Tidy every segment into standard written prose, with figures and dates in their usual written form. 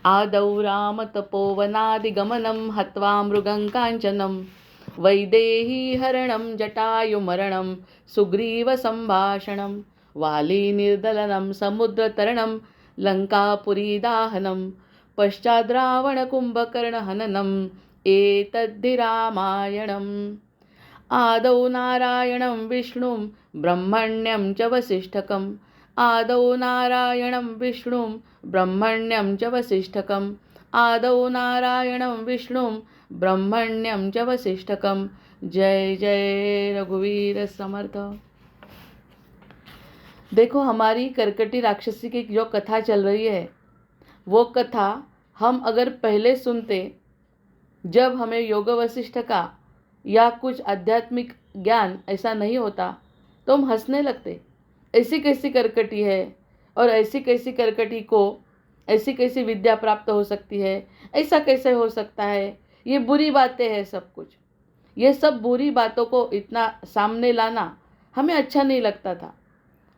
आदौ रामतपोवनादिगमनं हत्वा मृगं काञ्चनं वैदेहीहरणं जटायुमरणं सुग्रीवसम्भाषणं वालीनिर्दलनं समुद्रतरणं लङ्कापुरीदाहनं पश्चाद्रावणकुम्भकर्णहननम् एतद्धि रामायणम्। आदौ नारायणं विष्णुं ब्रह्मण्यं च वसिष्ठकम् आदौ नारायणं विष्णुं ब्रह्मण्यं च वसिष्ठकम् आदौ नारायणं विष्णुं ब्रह्मण्यं च वसिष्ठकम्। जय जय रघुवीर समर्थ। देखो, हमारी करकटी राक्षसी की जो कथा चल रही है, वो कथा हम अगर पहले सुनते, जब हमें योग वशिष्ठ का या कुछ आध्यात्मिक ज्ञान ऐसा नहीं होता, तो हम हंसने लगते। ऐसी कैसी करकटी है, और ऐसी कैसी करकटी को ऐसी कैसी विद्या प्राप्त हो सकती है, ऐसा कैसे हो सकता है, ये बुरी बातें हैं सब कुछ। ये सब बुरी बातों को इतना सामने लाना हमें अच्छा नहीं लगता था।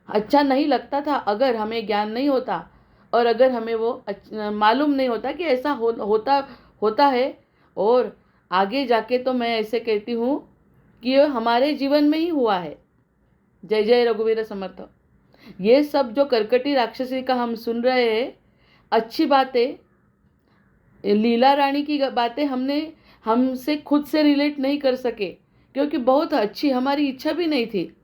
अच्छा नहीं लगता था अगर हमें ज्ञान नहीं होता, और अगर हमें वो मालूम नहीं होता कि ऐसा होता है। और आगे जाके तो मैं ऐसे कहती हूँ कि ये हमारे जीवन में ही हुआ है। जय जय रघुवीर समर्थ। ये सब जो करकटी राक्षसी का हम सुन रहे हैं, अच्छी बातें, लीला रानी की बातें हमसे खुद से रिलेट नहीं कर सके, क्योंकि बहुत अच्छी हमारी इच्छा भी नहीं थी,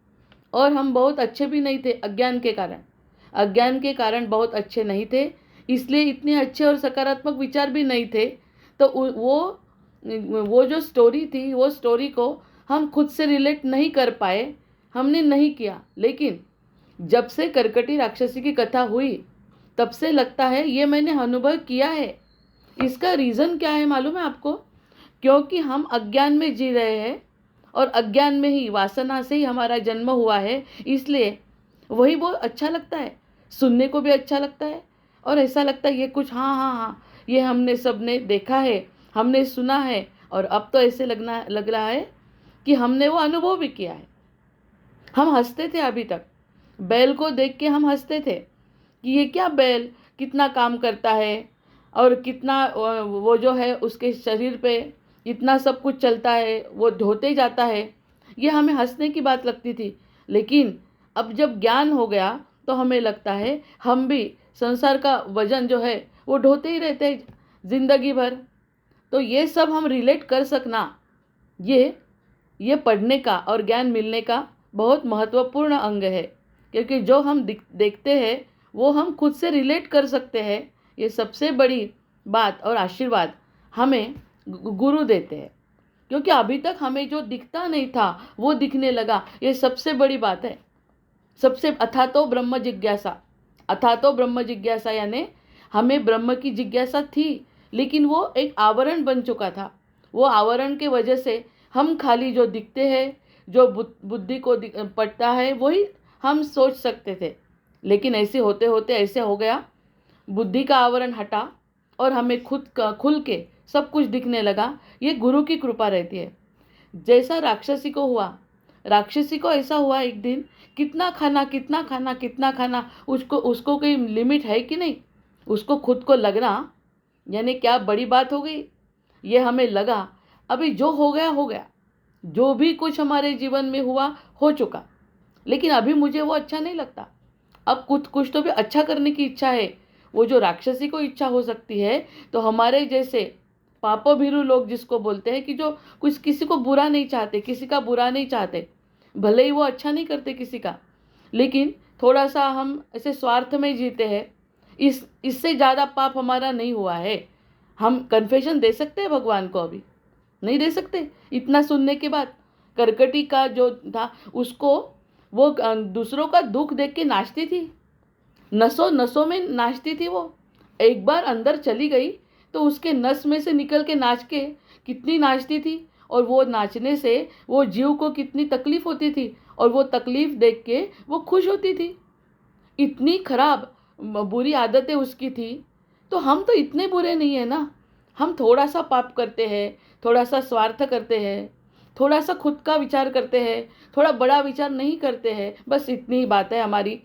और हम बहुत अच्छे भी नहीं थे। अज्ञान के कारण बहुत अच्छे नहीं थे, इसलिए इतने अच्छे और सकारात्मक विचार भी नहीं थे। तो वो जो स्टोरी थी, वो स्टोरी को हम खुद से रिलेट नहीं कर पाए, हमने नहीं किया। लेकिन जब से करकटी राक्षसी की कथा हुई, तब से लगता है ये मैंने अनुभव किया है। इसका रीज़न क्या है मालूम है आपको? क्योंकि हम अज्ञान में जी रहे हैं, और अज्ञान में ही, वासना से ही हमारा जन्म हुआ है। इसलिए वही बहुत अच्छा लगता है, सुनने को भी अच्छा लगता है, और ऐसा लगता है ये कुछ हाँ हाँ हाँ, ये हमने सबने देखा है, हमने सुना है, और अब तो ऐसे लग रहा है कि हमने वो अनुभव भी किया है। हम हंसते थे अभी तक, बैल को देख के हम हंसते थे कि ये क्या बैल कितना काम करता है, और कितना वो जो है उसके शरीर पे इतना सब कुछ चलता है, वो ढोते जाता है। ये हमें हंसने की बात लगती थी। लेकिन अब जब ज्ञान हो गया, तो हमें लगता है हम भी संसार का वजन जो है वो ढोते ही रहते हैं जिंदगी भर। तो ये सब हम रिलेट कर सकना, ये पढ़ने का और ज्ञान मिलने का बहुत महत्वपूर्ण अंग है। क्योंकि जो हम देखते हैं, वो हम खुद से रिलेट कर सकते हैं। ये सबसे बड़ी बात और आशीर्वाद हमें गुरु देते हैं। क्योंकि अभी तक हमें जो दिखता नहीं था, वो दिखने लगा। ये सबसे बड़ी बात है। सबसे अथातो ब्रह्म जिज्ञासा यानी हमें ब्रह्म की जिज्ञासा थी, लेकिन वो एक आवरण बन चुका था। वो आवरण के वजह से हम खाली जो दिखते हैं, जो बुद्धि को पड़ता है, वही हम सोच सकते थे। लेकिन ऐसे होते होते ऐसे हो गया, बुद्धि का आवरण हटा और हमें खुल के सब कुछ दिखने लगा। ये गुरु की कृपा रहती है। जैसा राक्षसी को हुआ, राक्षसी को ऐसा हुआ एक दिन, कितना खाना, उसको कोई लिमिट है कि नहीं, उसको खुद को लगना यानी क्या बड़ी बात हो गई। ये हमें लगा अभी जो हो गया, जो भी कुछ हमारे जीवन में हुआ हो चुका, लेकिन अभी मुझे वो अच्छा नहीं लगता। अब कुछ तो भी अच्छा करने की इच्छा है। वो जो राक्षसी को इच्छा हो सकती है, तो हमारे जैसे पापो भीरू लोग जिसको बोलते हैं कि जो कुछ किसी को बुरा नहीं चाहते, किसी का बुरा नहीं चाहते, भले ही वो अच्छा नहीं करते किसी का, लेकिन थोड़ा सा हम ऐसे स्वार्थ में जीते हैं। इससे ज़्यादा पाप हमारा नहीं हुआ है। हम कन्फेशन दे सकते हैं भगवान को? अभी नहीं दे सकते। इतना सुनने के बाद करकटी का जो था, उसको वो दूसरों का दुख देख के नाचती थी, नसों नसों में नाचती थी। वो एक बार अंदर चली गई तो उसके नस में से निकल के नाच के कितनी नाचती थी, और वो नाचने से वो जीव को कितनी तकलीफ होती थी, और वो तकलीफ देख के वो खुश होती थी। इतनी खराब बुरी आदतें उसकी थी। तो हम तो इतने बुरे नहीं है ना। हम थोड़ा सा पाप करते हैं, थोड़ा सा स्वार्थ करते हैं, थोड़ा सा खुद का विचार करते हैं, थोड़ा बड़ा विचार नहीं करते हैं। बस इतनी ही बात है हमारी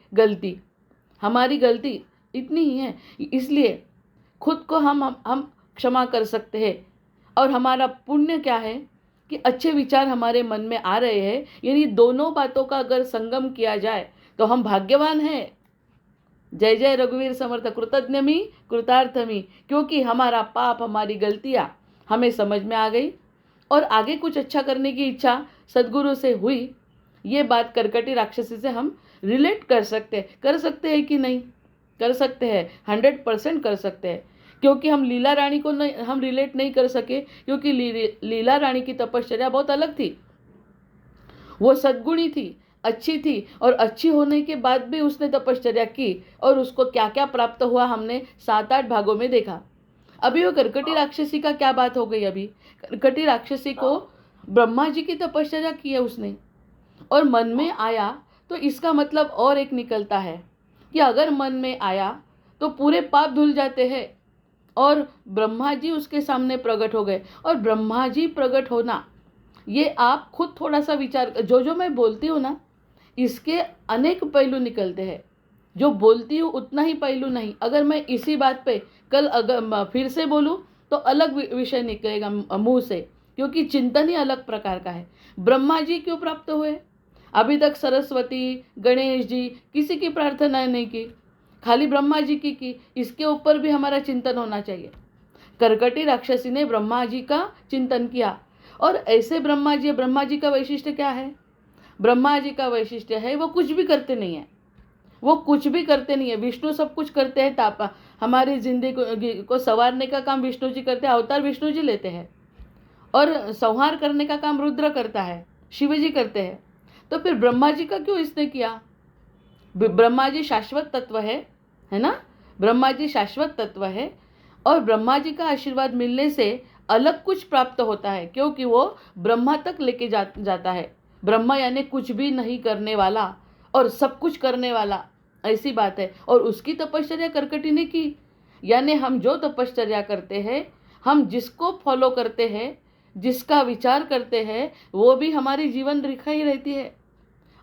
गलती इतनी ही है। इसलिए खुद को हम क्षमा कर सकते हैं। और हमारा पुण्य क्या है कि अच्छे विचार हमारे मन में आ रहे हैं, यानी दोनों बातों का अगर संगम किया जाए तो हम भाग्यवान हैं। जय जय रघुवीर समर्थ, कृतज्ञमी कृतार्थमी, क्योंकि हमारा पाप, हमारी गलतियाँ हमें समझ में आ गई और आगे कुछ अच्छा करने की इच्छा सद्गुरु से हुई। ये बात कर्कटी राक्षसी से हम रिलेट कर सकते हैं कि नहीं? कर सकते हैं, 100% कर सकते हैं। क्योंकि हम लीला रानी को नहीं, हम रिलेट नहीं कर सके, क्योंकि लीला रानी की तपश्चर्या बहुत अलग थी। वो सद्गुणी थी, अच्छी थी, और अच्छी होने के बाद भी उसने तपश्चर्या की और उसको क्या क्या प्राप्त हुआ हमने 7-8 भागों में देखा। अभी वो कर्कटी राक्षसी का क्या बात हो गई? अभी कर्कटी राक्षसी को ब्रह्मा जी की तपश्चर्या की है उसने, और मन में आया, तो इसका मतलब और एक निकलता है कि अगर मन में आया तो पूरे पाप धुल जाते हैं। और ब्रह्मा जी उसके सामने प्रकट हो गए, और ब्रह्मा जी प्रकट होना, ये आप खुद थोड़ा सा विचार, जो मैं बोलती हूँ ना, इसके अनेक पहलू निकलते हैं। जो बोलती हूँ उतना ही पहलू नहीं। अगर मैं इसी बात पे कल अगर फिर से बोलूँ तो अलग विषय निकलेगा मुंह से, क्योंकि चिंतन ही अलग प्रकार का है। ब्रह्मा जी क्यों प्राप्त हुए? अभी तक सरस्वती, गणेश जी, किसी की प्रार्थना नहीं की, खाली ब्रह्मा जी की। इसके ऊपर भी हमारा चिंतन होना चाहिए। कर्कटी राक्षसी ने ब्रह्मा जी का चिंतन किया, और ऐसे ब्रह्मा जी का वैशिष्ट्य क्या है? ब्रह्मा जी का वैशिष्ट्य है वो कुछ भी करते नहीं है। वो कुछ भी करते नहीं है। विष्णु सब कुछ करते हैं, तापा हमारी जिंदगी को संवारने का काम विष्णु जी करते हैं, अवतार विष्णु जी लेते हैं, और संहार करने का काम रुद्र करता है, शिव जी करते हैं। तो फिर ब्रह्मा जी का क्यों इसने किया? ब्रह्मा जी शाश्वत तत्व है ना? ब्रह्मा जी शाश्वत तत्व है, और ब्रह्मा जी का आशीर्वाद मिलने से अलग कुछ प्राप्त होता है, क्योंकि वो ब्रह्मा तक लेके जाता है। ब्रह्मा यानी कुछ भी नहीं करने वाला और सब कुछ करने वाला, ऐसी बात है। और उसकी तपश्चर्या कर्कटी ने की। यानी हम जो तपश्चर्या करते हैं, हम जिसको फॉलो करते हैं, जिसका विचार करते हैं, वो भी हमारी जीवन रेखा ही रहती है।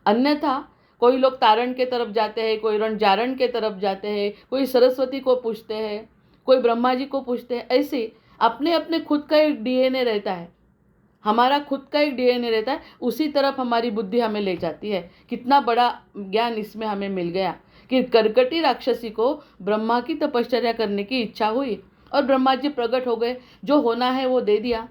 अन्यथा कोई लोग तारण के तरफ जाते हैं, कोई रणजारण के तरफ जाते हैं, कोई सरस्वती को पूछते हैं, कोई ब्रह्मा जी को पूछते हैं। ऐसे अपने अपने खुद का एक डीएनए रहता है, हमारा खुद का एक डीएनए रहता है, उसी तरफ हमारी बुद्धि हमें ले जाती है। कितना बड़ा ज्ञान इसमें हमें मिल गया कि कर्कटी राक्षसी को ब्रह्मा की तपश्चर्या करने की इच्छा हुई, और ब्रह्मा जी प्रकट हो गए। जो होना है वो दे दिया,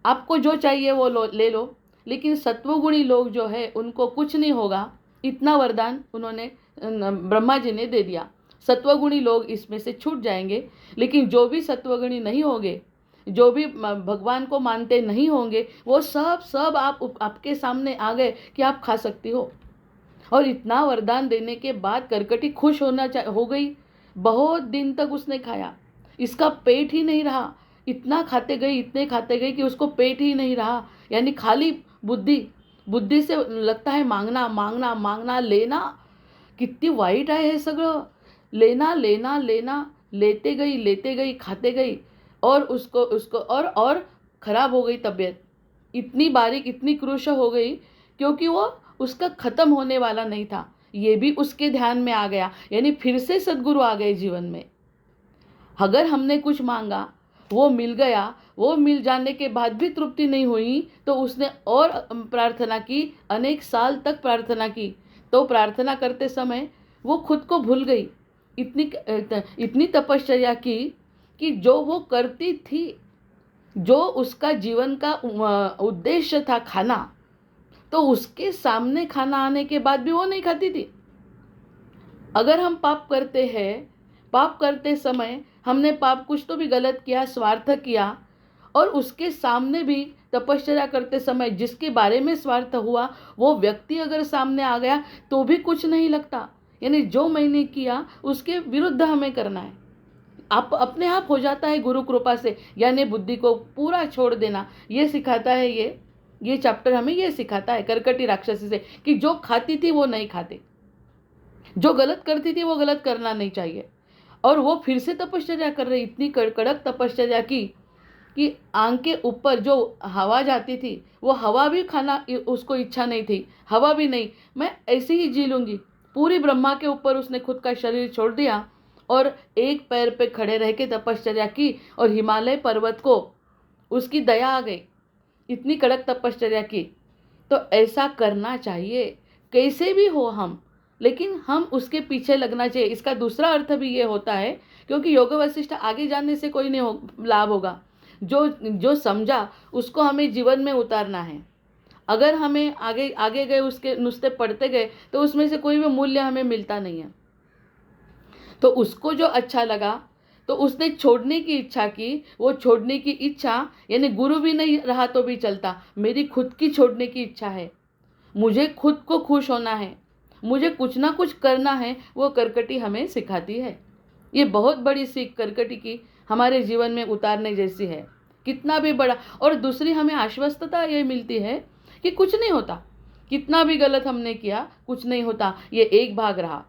आपको जो चाहिए वो ले लो। लेकिन सत्वगुणी लोग जो है उनको कुछ नहीं होगा, इतना वरदान उन्होंने ब्रह्मा जी ने दे दिया। सत्वगुणी लोग इसमें से छूट जाएंगे, लेकिन जो भी सत्वगुणी नहीं होंगे, जो भी भगवान को मानते नहीं होंगे, वो सब आपके सामने आ गए कि आप खा सकती हो। और इतना वरदान देने के बाद कर्कटी खुश हो गई। बहुत दिन तक उसने खाया, इसका पेट ही नहीं रहा। इतना इतने खाते गई कि उसको पेट ही नहीं रहा। यानी खाली बुद्धी से लगता है मांगना मांगना मांगना, लेना। किती वाईट आहे हे सगळं। लेना लेना लेना, लेते गई खाते गई, और उसको और खराब हो गई तबीयत। इतनी बारीक, इतनी क्रूश हो गई, क्योंकि वो उसका खत्म होने वाला नहीं था। ये भी उसके ध्यान में आ गया। यानी फिर से सद्गुरु आ गए जीवन में। अगर हमने कुछ मांगा, वो मिल गया, वो मिल जाने के बाद भी तृप्ति नहीं हुई, तो उसने और प्रार्थना की, अनेक साल तक प्रार्थना की। तो प्रार्थना करते समय वो खुद को भूल गई। इतनी तपश्चर्या की कि जो वो करती थी, जो उसका जीवन का उद्देश्य था खाना, तो उसके सामने खाना आने के बाद भी वो नहीं खाती थी। अगर हम पाप करते हैं, पाप करते समय हमने पाप कुछ तो भी गलत किया, स्वार्थ किया, और उसके सामने भी तपश्चर्या करते समय जिसके बारे में स्वार्थ हुआ, वो व्यक्ति अगर सामने आ गया तो भी कुछ नहीं लगता। यानी जो मैंने किया उसके विरुद्ध हमें करना है। आप अपने आप हो जाता है गुरु कृपा से। यानी बुद्धि को पूरा छोड़ देना, ये सिखाता है ये चैप्टर हमें ये सिखाता है कर्कटी राक्षसी से, कि जो खाती थी वो नहीं खाते, जो गलत करती थी वो गलत करना नहीं चाहिए। और वो फिर से तपश्चर्या कर रही, इतनी कड़क तपश्चर्या की कि आंख के ऊपर जो हवा जाती थी, वो हवा भी खाना उसको इच्छा नहीं थी। हवा भी नहीं, मैं ऐसे ही जी लूँगी। पूरी ब्रह्मा के ऊपर उसने खुद का शरीर छोड़ दिया, और एक पैर पे खड़े रह के तपश्चर्या की और हिमालय पर्वत को उसकी दया आ गई, इतनी कड़क तपश्चर्या की। तो ऐसा करना चाहिए, कैसे भी हो हम, लेकिन हम उसके पीछे लगना चाहिए। इसका दूसरा अर्थ भी ये होता है, क्योंकि योग वशिष्ठ आगे जानने से कोई नहीं लाभ होगा। जो जो समझा उसको हमें जीवन में उतारना है। अगर हमें आगे आगे गए उसके नुस्खे पढ़ते गए तो उसमें से कोई भी मूल्य हमें मिलता नहीं है। तो उसको जो अच्छा लगा तो उसने छोड़ने की इच्छा की। वो छोड़ने की इच्छा यानी गुरु भी नहीं रहा तो भी चलता, मेरी खुद की छोड़ने की इच्छा है, मुझे खुद को खुश होना है, मुझे कुछ ना कुछ करना है, वो करकटी हमें सिखाती है। ये बहुत बड़ी सीख करकटी की हमारे जीवन में उतारने जैसी है, कितना भी बड़ा। और दूसरी हमें आश्वस्तता ये मिलती है कि कुछ नहीं होता, कितना भी गलत हमने किया कुछ नहीं होता, ये एक भाग रहा।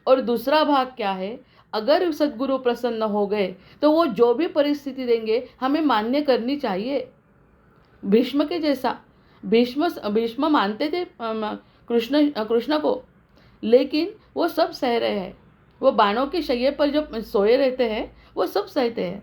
और दूसरा भाग क्या है, अगर सद्गुरु प्रसन्न हो गए तो वो जो भी परिस्थिति देंगे हमें मान्य करनी चाहिए। भीष्म के जैसा, भीष्म मानते थे कृष्ण को, लेकिन वो सब सह रहे हैं। वो बाणों के शय्ये पर जो सोए रहते हैं वो सब सहते हैं।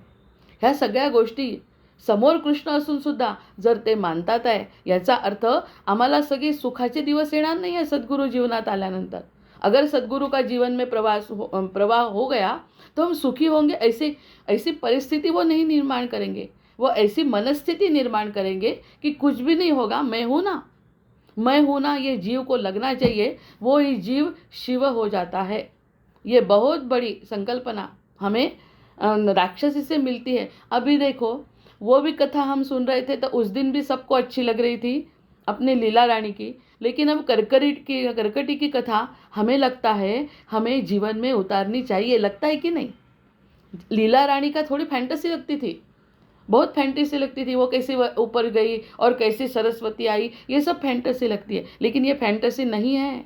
ह्या सगळ्या गोष्टी समोर कृष्ण असून सुद्धा जर ते मानतात आहे, याचा अर्थ आम्हाला सगळे सुखाचे दिवस येणार नाही आहे सद्गुरु जीवनात आल्यानंतर। अगर सद्गुरु का जीवन में प्रवाह हो गया तो हम सुखी होंगे, ऐसी परिस्थिति वो नहीं निर्माण करेंगे। वो ऐसी मनस्थिति निर्माण करेंगे कि कुछ भी नहीं होगा, मैं हूँ ना, ये जीव को लगना चाहिए, वो ही जीव शिव हो जाता है। ये बहुत बड़ी संकल्पना हमें राक्षसी से मिलती है। अभी देखो, वो भी कथा हम सुन रहे थे तो उस दिन भी सबको अच्छी लग रही थी अपने लीला रानी की, लेकिन अब करकटी की कथा हमें लगता है हमें जीवन में उतारनी चाहिए। लगता है कि नहीं? लीला रानी का थोड़ी फैंटेसी लगती थी, बहुत फैंटेसी लगती थी। वो कैसे ऊपर गई और कैसे सरस्वती आई, ये सब फैंटेसी लगती है, लेकिन ये फैंटेसी नहीं है।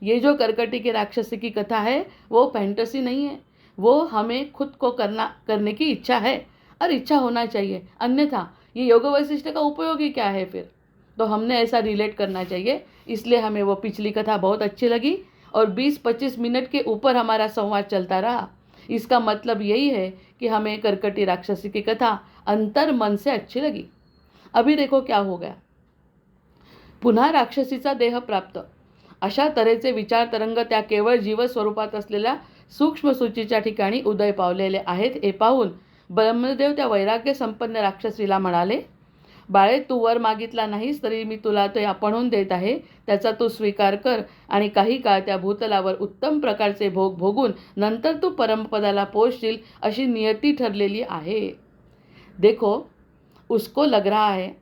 ये जो करकटी की राक्षसी की कथा है वो फैंटेसी नहीं है, वो हमें खुद को करने की इच्छा है, और इच्छा होना चाहिए। अन्यथा ये योग वैशिष्ट का उपयोग ही क्या है फिर? तो हमने ऐसा रिलेट करना चाहिए। इसलिए हमें वो पिछली कथा बहुत अच्छी लगी और 20-25 मिनट के ऊपर हमारा संवाद चलता रहा। इसका मतलब यही है कि हमें करकटी राक्षसी की कथा अंतर मन से अच्छी लगी। अभी देखो क्या हो गया, पुन्हा राक्षसीचा देह प्राप्त, अशा तऱ्हेचे विचार तरंग त्या केवळ जीव स्वरूपात असलेल्या सूक्ष्म सूचीच्या ठिकाणी उदय पावलेले आहेत हे पाहून ब्रह्मदेव त्या वैराग्य संपन्न राक्षसीला म्हणाले, बाळे, तू वर मागितला नाहीस तरी मी तुला ते आपणहून देत आहे, त्याचा तू स्वीकार कर आणि काही काळ त्या भूतलावर उत्तम प्रकारचे भोग भोगून नंतर तू परमपदाला पोहोचशील, अशी नियती ठरलेली आहे। देखो, उसको लग रहा है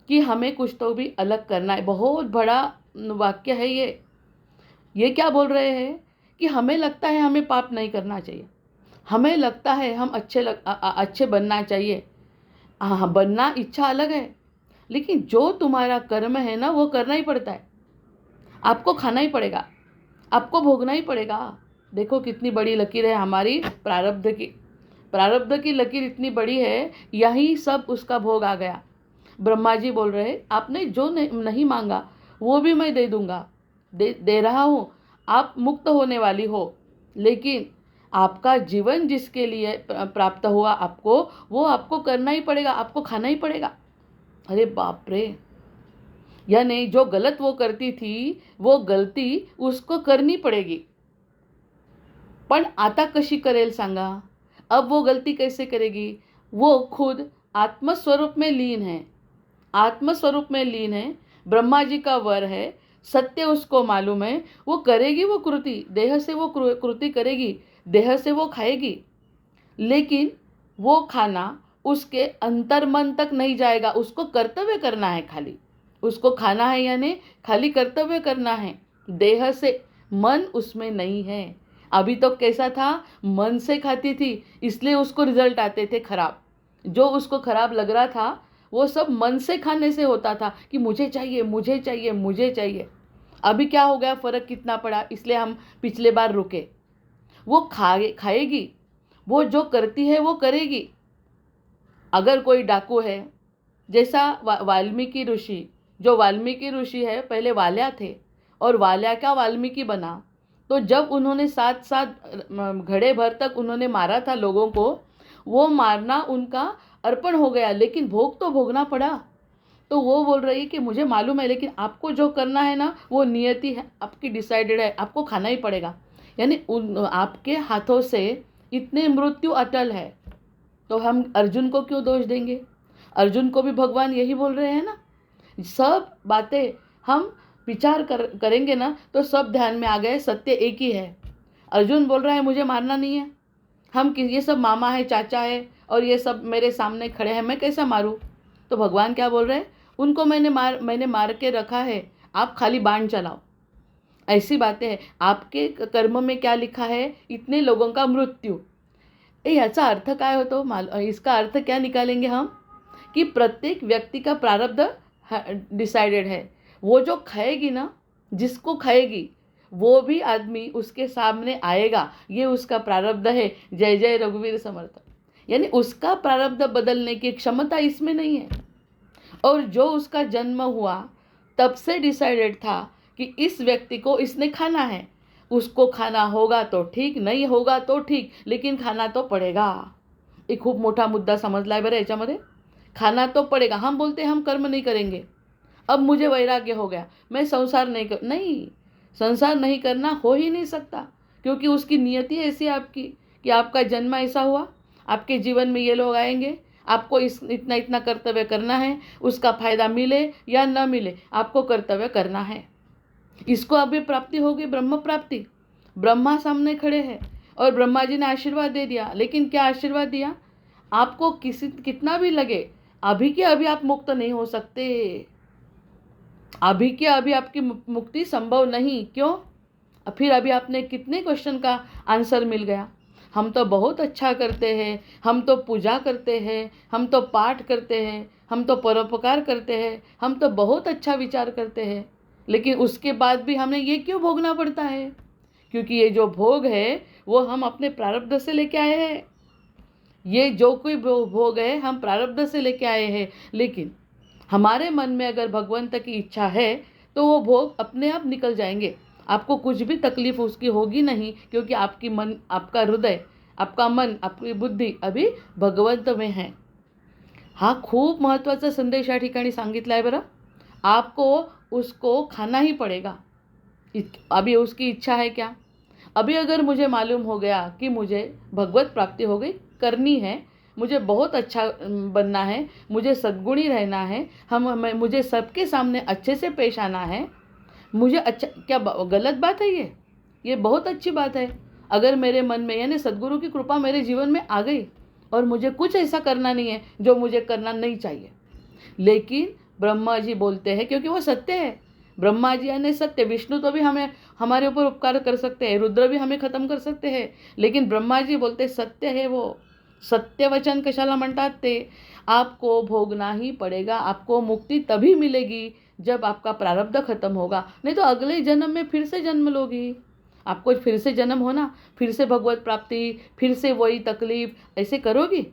कि हमें कुछ तो भी अलग करना है। बहुत बड़ा वाक्य है ये क्या बोल रहे हैं कि हमें लगता है हमें पाप नहीं करना चाहिए, हमें लगता है हम अच्छे बनना चाहिए। हाँ, बनना इच्छा अलग है, लेकिन जो तुम्हारा कर्म है ना वो करना ही पड़ता है, आपको खाना ही पड़ेगा, आपको भोगना ही पड़ेगा। देखो कितनी बड़ी लकीर है हमारी प्रारब्ध की लकीर इतनी बड़ी है, यही सब उसका भोग आ गया। ब्रह्मा जी बोल रहे, आपने जो नहीं मांगा वो भी मैं दे दूंगा, दे रहा हूँ, आप मुक्त होने वाली हो, लेकिन आपका जीवन जिसके लिए प्राप्त हुआ आपको, वो आपको करना ही पड़ेगा, आपको खाना ही पड़ेगा। अरे बाप रे, यानी जो गलत वो करती थी वो गलती उसको करनी पड़ेगी। पण आता कशी करेल सांगा? अब वो गलती कैसे करेगी? वो खुद आत्मस्वरूप में लीन है, आत्मस्वरूप में लीन है, ब्रह्मा जी का वर है, सत्य उसको मालूम है, वो करेगी वो कृति, देह से वो कृति करेगी, देह से वो खाएगी, लेकिन वो खाना उसके अंतर मन तक नहीं जाएगा। उसको कर्तव्य करना है, खाली उसको खाना है, यानी खाली कर्तव्य करना है, देह से, मन उसमें नहीं है। अभी तो कैसा था, मन से खाती थी इसलिए उसको रिजल्ट आते थे खराब। जो उसको खराब लग रहा था वो सब मन से खाने से होता था कि मुझे चाहिए मुझे चाहिए मुझे चाहिए। अभी क्या हो गया, फ़र्क कितना पड़ा, इसलिए हम पिछले बार रुके। वो खाएगी, वो जो करती है वो करेगी। अगर कोई डाकू है, जैसा वाल्मीकि ऋषि, जो वाल्मीकि ऋषि है पहले वाल्या थे और वाल्या का वाल्मीकि बना, तो जब उन्होंने 7 घड़े भर तक उन्होंने मारा था लोगों को, वो मारना उनका अर्पण हो गया, लेकिन भोग तो भोगना पड़ा। तो वो बोल रही है कि मुझे मालूम है, लेकिन आपको जो करना है ना वो नियति है, आपकी डिसाइडेड है, आपको खाना ही पड़ेगा। यानी आपके हाथों से इतने मृत्यु अटल है, तो हम अर्जुन को क्यों दोष देंगे? अर्जुन को भी भगवान यही बोल रहे हैं ना। सब बातें हम विचार करेंगे ना तो सब ध्यान में आ गए, सत्य एक ही है। अर्जुन बोल रहा है मुझे मारना नहीं है, ये सब मामा है, चाचा है, और ये सब मेरे सामने खड़े हैं, मैं कैसा मारूं? तो भगवान क्या बोल रहे हैं? उनको मैंने मार के रखा है, आप खाली बाण चलाओ। ऐसी बातें हैं। आपके कर्म में क्या लिखा है? इतने लोगों का मृत्यु। याचा अर्थ काय होतो? इसका अर्थ क्या निकालेंगे हम? कि प्रत्येक व्यक्ति का प्रारब्ध डिसाइडेड है। वो जो खाएगी ना, जिसको खाएगी वो भी आदमी उसके सामने आएगा, ये उसका प्रारब्ध है। जय जय रघुवीर समर्थ। यानी उसका प्रारब्ध बदलने की क्षमता इसमें नहीं है। और जो उसका जन्म हुआ तब से डिसाइडेड था कि इस व्यक्ति को इसने खाना है, उसको खाना होगा तो ठीक, नहीं होगा तो ठीक, लेकिन खाना तो पडेगा। एक खूप मोठा मुद्दा समजलाय बरं याच्यामध्ये। खाना तो पड़ेगा। हम बोलते हैं हम कर्म नहीं करेंगे, अब मुझे वैराग्य हो गया, मैं संसार नहीं, संसार नहीं करना हो ही नहीं सकता, क्योंकि उसकी नियति ऐसी आपकी कि आपका जन्म ऐसा हुआ, आपके जीवन में ये लोग आएंगे, आपको इतना इतना कर्तव्य करना है, उसका फायदा मिले या न मिले आपको कर्तव्य करना है। इसको अभी प्राप्ति होगी, ब्रह्म प्राप्ति। ब्रह्मा सामने खड़े हैं और ब्रह्मा जी ने आशीर्वाद दे दिया, लेकिन क्या आशीर्वाद दिया? आपको कितना भी लगे अभी के अभी आप मुक्त नहीं हो सकते, अभी के अभी आपकी मुक्ति संभव नहीं। क्यों? फिर अभी आपने कितने क्वेश्चन का आंसर मिल गया। हम तो बहुत अच्छा करते हैं, हम तो पूजा करते हैं, हम तो पाठ करते हैं, हम तो परोपकार करते हैं, हम तो बहुत अच्छा विचार करते हैं, लेकिन उसके बाद भी हमें ये क्यों भोगना पड़ता है? क्योंकि ये जो भोग है वो हम अपने प्रारब्ध से लेके आए हैं। ये जो कोई भोग है हम प्रारब्ध से लेके आए हैं, लेकिन हमारे मन में अगर भगवंत की इच्छा है तो वो भोग अपने आप निकल जाएंगे। आपको कुछ भी तकलीफ उसकी होगी नहीं, क्योंकि आपकी मन, आपका हृदय, आपका मन, आपकी बुद्धी अभी भगवंत में है। हा खूप महत्त्वाचा संदेश या ठिकाणी सांगितला आहे बरं। आपको उसको खाना ही पड़ेगा। अभी उसकी इच्छा है क्या? अभी अगर मुझे मालूम हो गया कि मुझे भगवत प्राप्ति हो गई, करनी है, मुझे बहुत अच्छा बनना है, मुझे सद्गुणी रहना है, मुझे सबके सामने अच्छे से पेश आना है, मुझे अच्छा, क्या गलत बात है ये बहुत अच्छी बात है। अगर मेरे मन में, यानी सद्गुरु की कृपा मेरे जीवन में आ गई और मुझे कुछ ऐसा करना नहीं है जो मुझे करना नहीं चाहिए, लेकिन ब्रह्मा जी बोलते हैं, क्योंकि वो सत्य है। ब्रह्मा जी यानी सत्य। विष्णु तो भी हमें, हमारे ऊपर उपकार कर सकते हैं, रुद्र भी हमें खत्म कर सकते हैं, लेकिन ब्रह्मा जी बोलते सत्य है वो। सत्य वचन कशाला म्हणतात ते? आपको भोगना ही पड़ेगा। आपको मुक्ति तभी मिलेगी जब आपका प्रारब्ध खत्म होगा, नहीं तो अगले जन्म में फिर से जन्म लोगी। आपको फिर से जन्म होना, फिर से भगवत प्राप्ति, फिर से वही तकलीफ, ऐसे करोगी?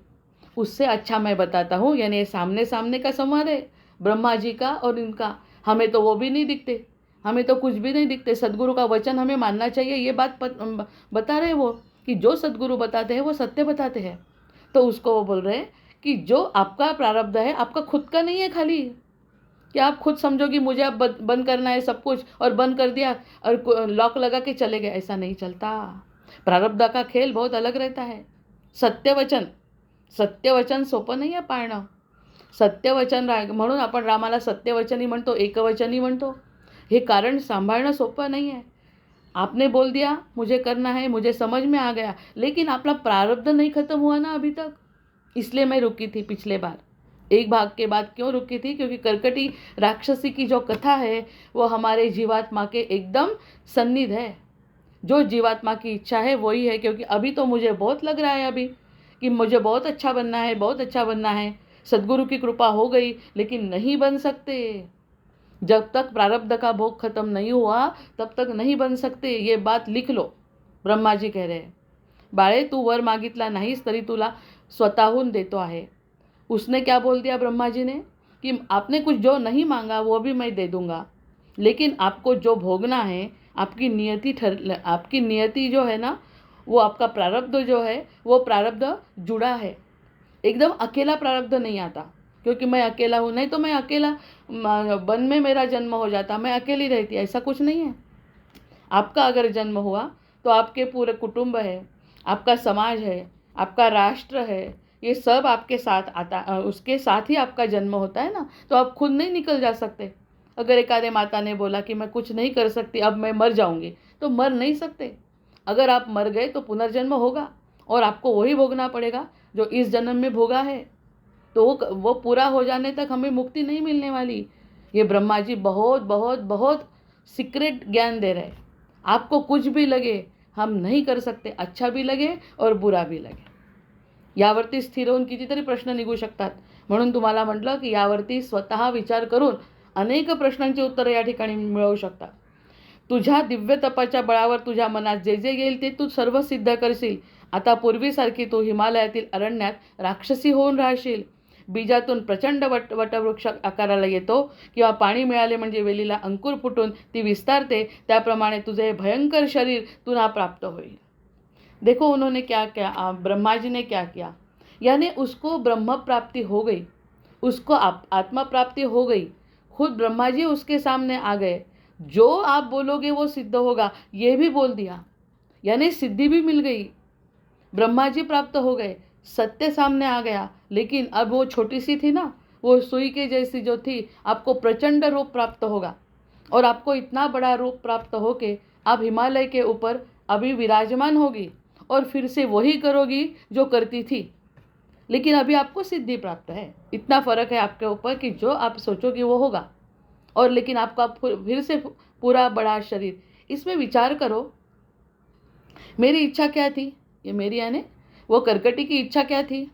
उससे अच्छा मैं बताता हूँ, यानी सामने सामने का संवाद है ब्रह्मा जी का और इनका। हमें तो वो भी नहीं दिखते, हमें तो कुछ भी नहीं दिखते। सद्गुरु का वचन हमें मानना चाहिए, ये बात बता रहे वो कि जो सद्गुरु बताते हैं वो सत्य बताते हैं। तो उसको वो बोल रहे हैं कि जो आपका प्रारब्ध है आपका खुद का नहीं है खाली, कि आप खुद समझोगी मुझे अब बंद करना है सब कुछ, और बंद कर दिया और लॉक लगा के चले गए, ऐसा नहीं चलता। प्रारब्ध का खेल बहुत अलग रहता है। सत्यवचन सोपं नाही आहे पाळणं। सत्यवचन म्हणून आपण रामाला सत्यवचनी म्हणतो, एकवचनी म्हणतो। हे कारण सांभाळणं सोपं नहीं है। आपने बोल दिया मुझे करना है, मुझे समझ में आ गया, लेकिन आपका प्रारब्ध नहीं खत्म हुआ ना अभी तक। इसलिए मैं रुकी थी पिछले बार। एक भाग के बाद क्यों रुकी थी? क्योंकि कर्कटी राक्षसी की जो कथा है वो हमारे जीवात्मा के एकदम सन्निध है। जो जीवात्मा की इच्छा है वही है, क्योंकि अभी तो मुझे बहुत लग रहा है अभी कि मुझे बहुत अच्छा बनना है, बहुत अच्छा बनना है। सद्गुरु की कृपा हो गई, लेकिन नहीं बन सकते। जब तक प्रारब्ध का भोग खत्म नहीं हुआ तब तक नहीं बन सकते। ये बात लिख लो। ब्रह्मा जी कह रहे हैं, बाळे तू वर मागितला नाहीस तरी तुला स्वतःहून देतो आहे। उसने क्या बोल दिया ब्रह्मा जी ने कि आपने कुछ जो नहीं मांगा वो भी मैं दे दूंगा, लेकिन आपको जो भोगना है आपकी नियति जो है ना, वो आपका प्रारब्ध जो है, वो प्रारब्ध जुड़ा है। एकदम अकेला प्रारब्ध नहीं आता, क्योंकि मैं अकेला हूँ, नहीं तो मैं अकेला वन में मेरा जन्म हो जाता, मैं अकेली रहती, ऐसा कुछ नहीं है। आपका अगर जन्म हुआ तो आपके पूरे कुटुंब है, आपका समाज है, आपका राष्ट्र है, ये सब आपके साथ आता, उसके साथ ही आपका जन्म होता है ना। तो आप खुद नहीं निकल जा सकते। अगर एक आधे माता ने बोला कि मैं कुछ नहीं कर सकती, अब मैं मर जाऊंगी, तो मर नहीं सकते। अगर आप मर गए तो पुनर्जन्म होगा और आपको वही भोगना पड़ेगा जो इस जन्म में भोगा है। तो वो पूरा हो जाने तक हमें मुक्ति नहीं मिलने वाली। ये ब्रह्मा जी बहुत बहुत बहुत सीक्रेट ज्ञान दे रहे हैं। आपको कुछ भी लगे, हम नहीं कर सकते, अच्छा भी लगे और बुरा भी लगे, यावरती स्थिर होऊन कितीतरी प्रश्न निघू शकतात. म्हणून तुम्हाला म्हटलं की यावरती स्वतः विचार करून अनेक प्रश्नांची उत्तरं या ठिकाणी मिळवू शकता. तुझ्या दिव्य तपाच्या बळावर तुझ्या मनात जे जे येईल ते तू सर्व सिद्ध करशील. आता पूर्वीसारखी तू हिमालयातील अरण्यात राक्षसी होऊन राहशील. बीजातून प्रचंड वटवृक्ष आकाराला येतो किंवा पाणी मिळाले म्हणजे वेलीला अंकुर फुटून ती विस्तारते, त्याप्रमाणे तुझे भयंकर शरीर तुला प्राप्त होईल. देखो उन्होंने क्या किया, ब्रह्मा जी ने क्या किया, यानी उसको ब्रह्म प्राप्ति हो गई, उसको आत्मा प्राप्ति हो गई. खुद ब्रह्मा जी उसके सामने आ गए. जो आप बोलोगे वो सिद्ध होगा, ये भी बोल दिया, यानी सिद्धि भी मिल गई. ब्रह्मा जी प्राप्त हो गए, सत्य सामने आ गया. लेकिन अब वो छोटी सी थी ना, वो सुई के जैसी जो थी, आपको प्रचंड रूप प्राप्त होगा और आपको इतना बड़ा रूप प्राप्त होके आप हिमालय के ऊपर अभी विराजमान होगी और फिर से वही करोगी जो करती थी. लेकिन अभी आपको सिद्धि प्राप्त है. इतना फर्क है आपके ऊपर कि जो आप सोचोगे वो होगा. और लेकिन आपका फिर से पूरा बड़ा शरीर. इसमें विचार करो, मेरी इच्छा क्या थी, ये मेरी यानी वो कर्कटी की इच्छा क्या थी.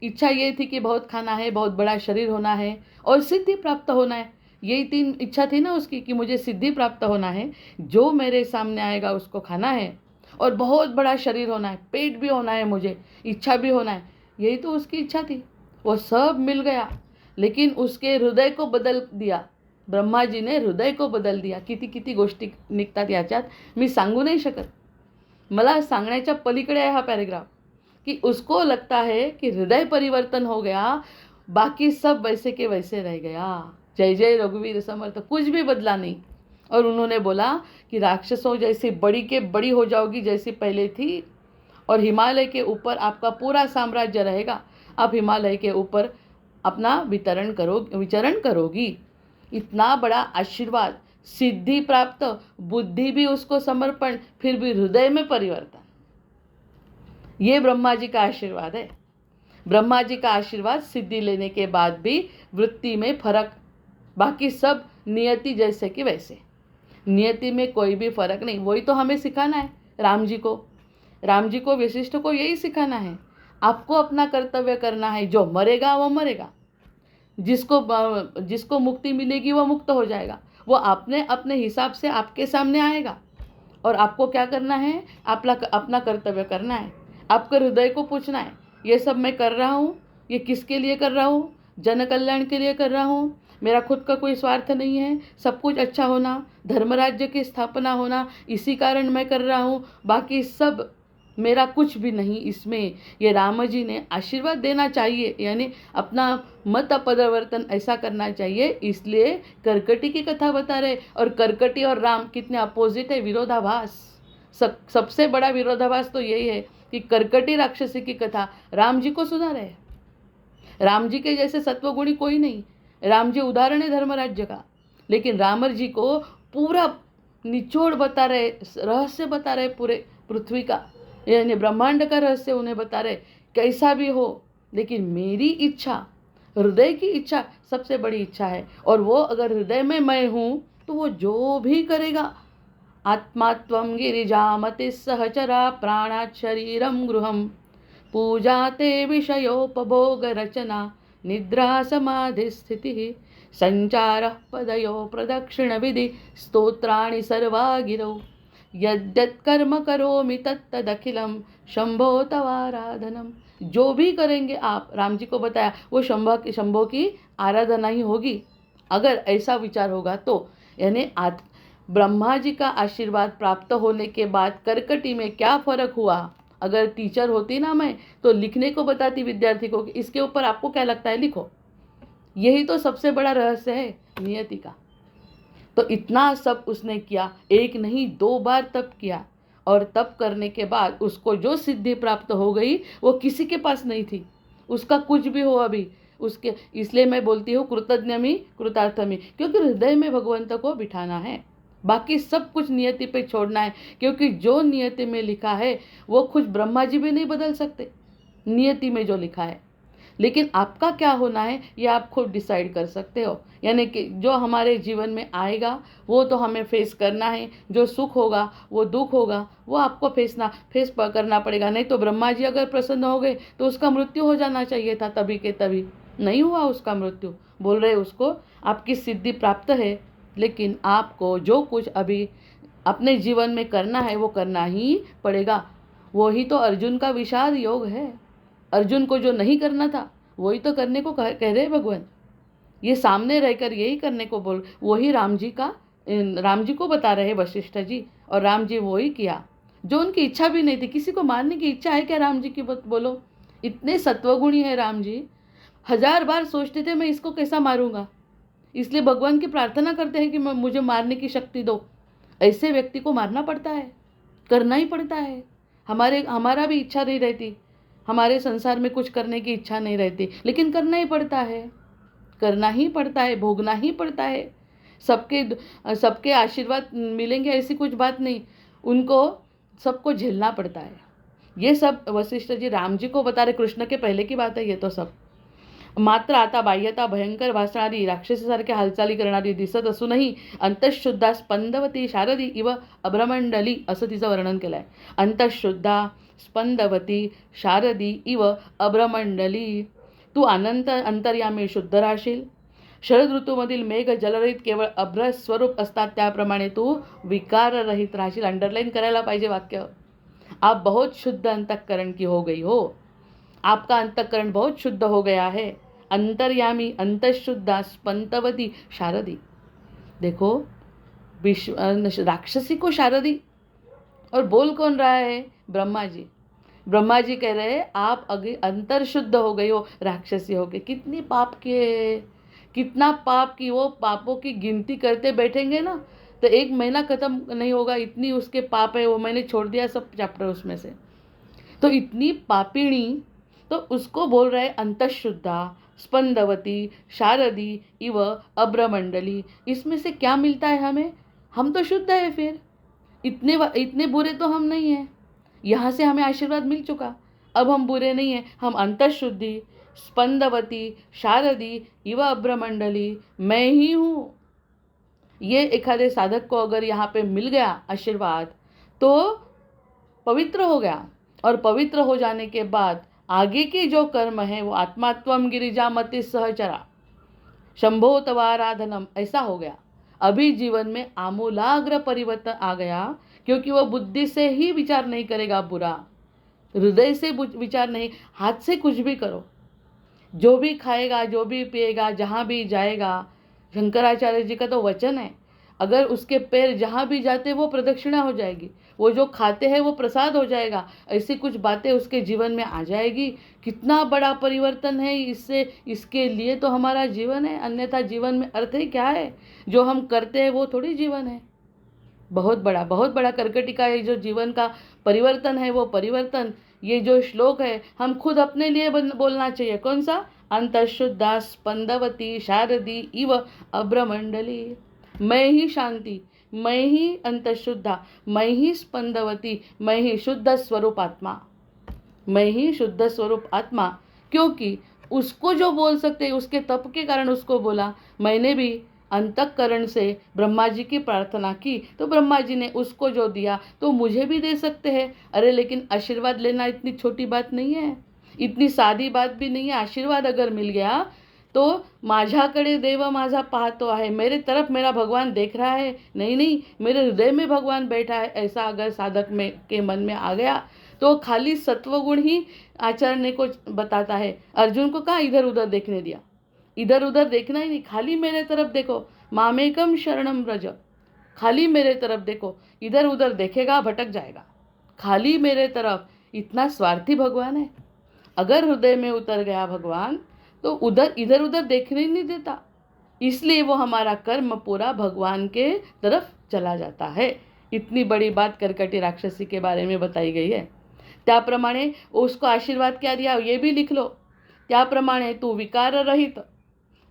इच्छा ये थी कि बहुत खाना है, बहुत बड़ा शरीर होना है और सिद्धि प्राप्त होना है. यही 3 इच्छा थी ना उसकी, कि मुझे सिद्धि प्राप्त होना है, जो मेरे सामने आएगा उसको खाना है और बहुत बड़ा शरीर होना है, पेट भी होना है, मुझे इच्छा भी होना है. यही तो उसकी इच्छा थी. वो सब मिल गया, लेकिन उसके हृदय को बदल दिया. ब्रह्माजीने हृदय को बदल दिया. किती किती गोष्टी निघतात याच्यात, मी सांगू नाही शकत. मला सांगण्याच्या पलीकडे आहे हा पॅरेग्राफ, कि उसको लगता है कि हृदय परिवर्तन हो गया, बाकी सब वैसे के वैसे रह गया. जय जय रघुवीर समर्थ. कुछ भी बदला नहीं. और उन्होंने बोला कि राक्षसों जैसी बड़ी के बड़ी हो जाओगी जैसी पहले थी, और हिमालय के ऊपर आपका पूरा साम्राज्य रहेगा. आप हिमालय के ऊपर अपना विचरण करोगी. इतना बड़ा आशीर्वाद, सिद्धि प्राप्त, बुद्धि भी उसको समर्पण, फिर भी हृदय में परिवर्तन. ये ब्रह्मा जी का आशीर्वाद है. ब्रह्मा जी का आशीर्वाद, सिद्धि लेने के बाद भी वृत्ति में फर्क, बाकी सब नियति जैसे कि वैसे. नियति में कोई भी फर्क नहीं. वही तो हमें सिखाना है राम जी को वशिष्ठ को यही सिखाना है. आपको अपना कर्तव्य करना है. जो मरेगा वो मरेगा, जिसको मुक्ति मिलेगी वो मुक्त हो जाएगा. वो अपने हिसाब से आपके सामने आएगा. और आपको क्या करना है, अपना कर्तव्य करना है. आपके हृदय को पूछना है, ये सब मैं कर रहा हूँ, ये किसके लिए कर रहा हूँ, जन कल्याण के लिए कर रहा हूँ, मेरा खुद का कोई स्वार्थ नहीं है, सब कुछ अच्छा होना, धर्मराज्य की स्थापना होना, इसी कारण मैं कर रहा हूँ, बाकी सब मेरा कुछ भी नहीं इसमें. ये राम जी ने आशीर्वाद देना चाहिए, यानी अपना मत परिवर्तन ऐसा करना चाहिए. इसलिए कर्कटी की कथा बता रहे. और कर्कटी और राम कितने अपोजिट है, विरोधाभास. सबसे बड़ा विरोधाभास तो यही है कि कर्कटी राक्षसी की कथा राम जी को सुना रहे. राम जी के जैसे सत्वगुणी कोई नहीं. राम जी उदाहरण है धर्मराज्य का, लेकिन राम जी को पूरा निचोड़ बता रहे, रहस्य बता रहे पूरे पृथ्वी का, यानी ब्रह्मांड का रहस्य उन्हें बता रहे. कैसा भी हो, लेकिन मेरी इच्छा, हृदय की इच्छा सबसे बड़ी इच्छा है. और वो अगर हृदय में मैं हूँ तो वो जो भी करेगा. आत्मात्वं गिरिजामति सहचरा प्राणात् शरीरं गृहं पूजा ते विषयोपभोग रचना निद्रा समाधि स्थितिः संचारः पदयो प्रदक्षिण विधि स्तोत्राणि सर्वा गिरौ यद्यत् कर्म करोमि तत्तदखिलम शंभो तवाराधनम. जो भी करेंगे आप, राम जी को बताया, वो शंभो की आराधना ही होगी. अगर ऐसा विचार होगा तो, यानी ब्रह्मा जी का आशीर्वाद प्राप्त होने के बाद करकटी में क्या फर्क हुआ? अगर टीचर होती ना मैं, तो लिखने को बताती विद्यार्थी को कि इसके ऊपर आपको क्या लगता है, लिखो। यही तो सबसे बड़ा रहस्य है नियति का। तो इतना सब उसने किया, एक नहीं 2 बार तप किया, और तप करने के बाद उसको जो सिद्धि प्राप्त हो गई वो किसी के पास नहीं थी। उसका कुछ भी हो अभी उसके, इसलिए मैं बोलती हूँ कृतज्ञमी कृतार्थमी, क्योंकि हृदय में भगवंत को बिठाना है, बाकी सब कुछ नियति पे छोड़ना है। क्योंकि जो नियति में लिखा है वो खुद ब्रह्मा जी भी नहीं बदल सकते, नियति में जो लिखा है। लेकिन आपका क्या होना है ये आप खुद डिसाइड कर सकते हो। यानी कि जो हमारे जीवन में आएगा वो तो हमें फेस करना है, जो सुख होगा वो दुख होगा वो आपको फेस करना पड़ेगा। नहीं तो ब्रह्मा जी अगर प्रसन्न हो गए तो उसका मृत्यु हो जाना चाहिए था, तभी के तभी नहीं हुआ उसका मृत्यु। बोल रहे उसको आपकी सिद्धि प्राप्त है, लेकिन आपको जो कुछ अभी अपने जीवन में करना है वो करना ही पड़ेगा। वही तो अर्जुन का विषाद योग है। अर्जुन को जो नहीं करना था वही तो करने को कह रहे भगवान। ये सामने रहकर यही करने को बोल, वही राम जी को बता रहे वशिष्ठ जी, और राम जी वही किया जो उनकी इच्छा भी नहीं थी। किसी को मारने की इच्छा है क्या राम जी की? बोलो, इतने सत्वगुणी है राम जी। 1000 बार सोचते थे मैं इसको कैसा मारूंगा, इसलिए भगवान की प्रार्थना करते हैं कि मुझे मारने की शक्ति दो। ऐसे व्यक्ति को मारना पड़ता है, करना ही पड़ता है। हमारा भी इच्छा नहीं रहती, हमारे संसार में कुछ करने की इच्छा नहीं रहती, लेकिन करना ही पड़ता है, करना ही पड़ता है, भोगना ही पड़ता है। सबके आशीर्वाद मिलेंगे ऐसी कुछ बात नहीं, उनको सबको झेलना पड़ता है। ये सब वशिष्ठ जी राम जी को बता रहे, कृष्ण के पहले की बात है ये तो सब। मात्र आता बाह्यता भयंकर भासणारी राक्षसासारखे हालचाली करणारी दिसत असूनही अंतःशुद्धा स्पंदवती शारदी इव अभ्रमंडली असं तिचं वर्णन केलं आहे। अंतःशुद्धा स्पंदवती शारदी इव अभ्रमंडली, तू अनंत अंतर्यामी शुद्ध राहशील। शरद ऋतूमधील मेघ जलरहित केवळ अभ्र स्वरूप असतात त्याप्रमाणे तू विकाररहित राहशील। अंडरलाइन करायला पाहिजे वाक्य। आप बहुत शुद्ध अंतःकरण की हो गई हो, आपका अंतःकरण बहुत शुद्ध हो गया है। अंतर्यामी अंतःशुद्धा स्पंदवती शारदी। देखो राक्षसी को शारदी, और बोल कौन रहा है? ब्रह्मा जी। ब्रह्मा जी कह रहे हैं आप अगे अंतर शुद्ध हो गई हो राक्षसी हो गए। कितनी पाप किए, कितना पाप की, वो पापों की गिनती करते बैठेंगे ना तो 1 महीना खत्म नहीं होगा, इतनी उसके पाप है। वो मैंने छोड़ दिया सब चैप्टर उसमें से। तो इतनी पापिणी, तो उसको बोल रहे अंतःशुद्धा स्पंदवती शारदी इव अभ्रमंडली। इसमें से क्या मिलता है हमें? हम तो शुद्ध है, फिर इतने बुरे तो हम नहीं हैं। यहाँ से हमें आशीर्वाद मिल चुका, अब हम बुरे नहीं हैं। हम अंतःशुद्धि स्पंदवती शारदी इव अभ्रमंडली, मैं ही हूँ। ये एखादे साधक को अगर यहाँ पे मिल गया आशीर्वाद तो पवित्र हो गया, और पवित्र हो जाने के बाद आगे के जो कर्म है वो आत्मात्वम गिरिजा मति सहचरा शंभो तवाराधनम, ऐसा हो गया। अभी जीवन में आमूलाग्र परिवर्तन आ गया, क्योंकि वह बुद्धि से ही विचार नहीं करेगा बुरा, हृदय से विचार नहीं, हाथ से कुछ भी करो, जो भी खाएगा जो भी पिएगा जहाँ भी जाएगा। शंकराचार्य जी का तो वचन है, अगर उसके पैर जहाँ भी जाते वो प्रदक्षिणा हो जाएगी, वो जो खाते हैं वो प्रसाद हो जाएगा। ऐसी कुछ बातें उसके जीवन में आ जाएगी। कितना बड़ा परिवर्तन है इससे, इसके लिए तो हमारा जीवन है, अन्यथा जीवन में अर्थ ही क्या है? जो हम करते हैं वो थोड़ी जीवन है। बहुत बड़ा कर्कटी का ये जो जीवन का परिवर्तन है वो परिवर्तन, ये जो श्लोक है हम खुद अपने लिए बोलना चाहिए। कौन सा? अंतःशुद्धा स्पंदवती शारदी इव अभ्रमंडली। मैं ही शांति, मैं ही अंतःशुद्धा, मैं ही स्पंदवती, मैं ही शुद्ध स्वरूप आत्मा, मैं ही शुद्ध स्वरूप आत्मा। क्योंकि उसको जो बोल सकते उसके तप के कारण उसको बोला। मैंने भी अंतःकरण से ब्रह्मा जी की प्रार्थना की तो ब्रह्मा जी ने उसको जो दिया तो मुझे भी दे सकते हैं। अरे लेकिन आशीर्वाद लेना इतनी छोटी बात नहीं है, इतनी सादी बात भी नहीं है। आशीर्वाद अगर मिल गया तो माझ्याकडे देव माझा पाहतो आहे, मेरे तरफ मेरा भगवान देख रहा है, नहीं मेरे हृदय में भगवान बैठा है, ऐसा अगर साधक में के मन में आ गया तो खाली सत्वगुण ही आचरने को बताता है। अर्जुन को कहाँ इधर उधर देखने दिया, इधर उधर देखना ही नहीं, खाली मेरे तरफ देखो। मामेकम शरणम व्रज, खाली मेरे तरफ देखो, इधर उधर देखेगा भटक जाएगा। खाली मेरे तरफ, इतना स्वार्थी भगवान है। अगर हृदय में उतर गया भगवान तो उधर इधर उधर देखने ही नहीं देता, इसलिए वो हमारा कर्म पूरा भगवान के तरफ चला जाता है। इतनी बड़ी बात कर्कटी राक्षसी के बारे में बताई गई है। त्याप्रमाणे उसको आशीर्वाद क्या दिया ये भी लिख लो। त्याप्रमाणे तू विकार रहित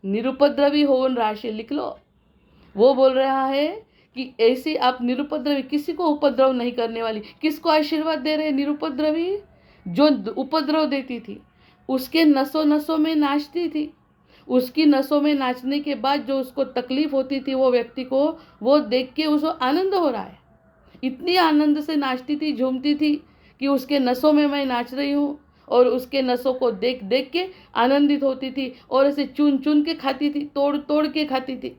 निरुपद्रवी होऊन राहशील, लिख लो। वो बोल रहा है कि ऐसी आप निरुपद्रवी, किसी को उपद्रव नहीं करने वाली। किसको आशीर्वाद दे रहे? निरुपद्रवी, जो उपद्रव देती थी, उसके नसों नसों में नाचती थी। उसकी नसों में नाचने के बाद जो उसको तकलीफ होती थी वो व्यक्ति को, वो देख के उसको आनंद हो रहा है। इतनी आनंद से नाचती थी, झूमती थी कि उसके नसों में मैं नाच रही हूँ, और उसके नसों को देख देख के आनंदित होती थी, और ऐसे चुन चुन के खाती थी, तोड़ तोड़ के खाती थी।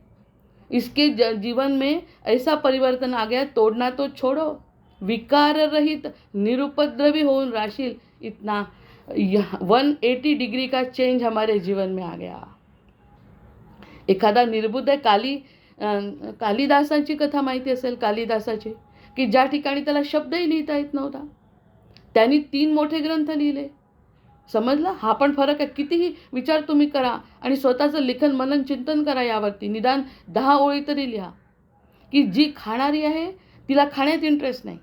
इसके जीवन में ऐसा परिवर्तन आ गया, तोड़ना तो छोड़ो, विकार रहित निरुपद्रवी होऊन राशील। इतना 180 डिग्री का चेंज हमारे जीवन में आ गया। एखादा निर्बुद्ध कालिदासाची कथा माहिती असेल, कालिदासाची, की ज्या ठिकाणी त्याला शब्दही लिहिता येत नव्हता, त्यांनी 3 मोठे ग्रंथ लिहिले। समजला? हा पण फरक आहे। कितीही विचार तुम्ही करा आणि स्वतःचं लेखन मनन चिंतन करा यावरती, निदान 10 ओळी तरी लिहा। की जी खाणारी आहे तिला खाण्यात इंटरेस्ट नाही,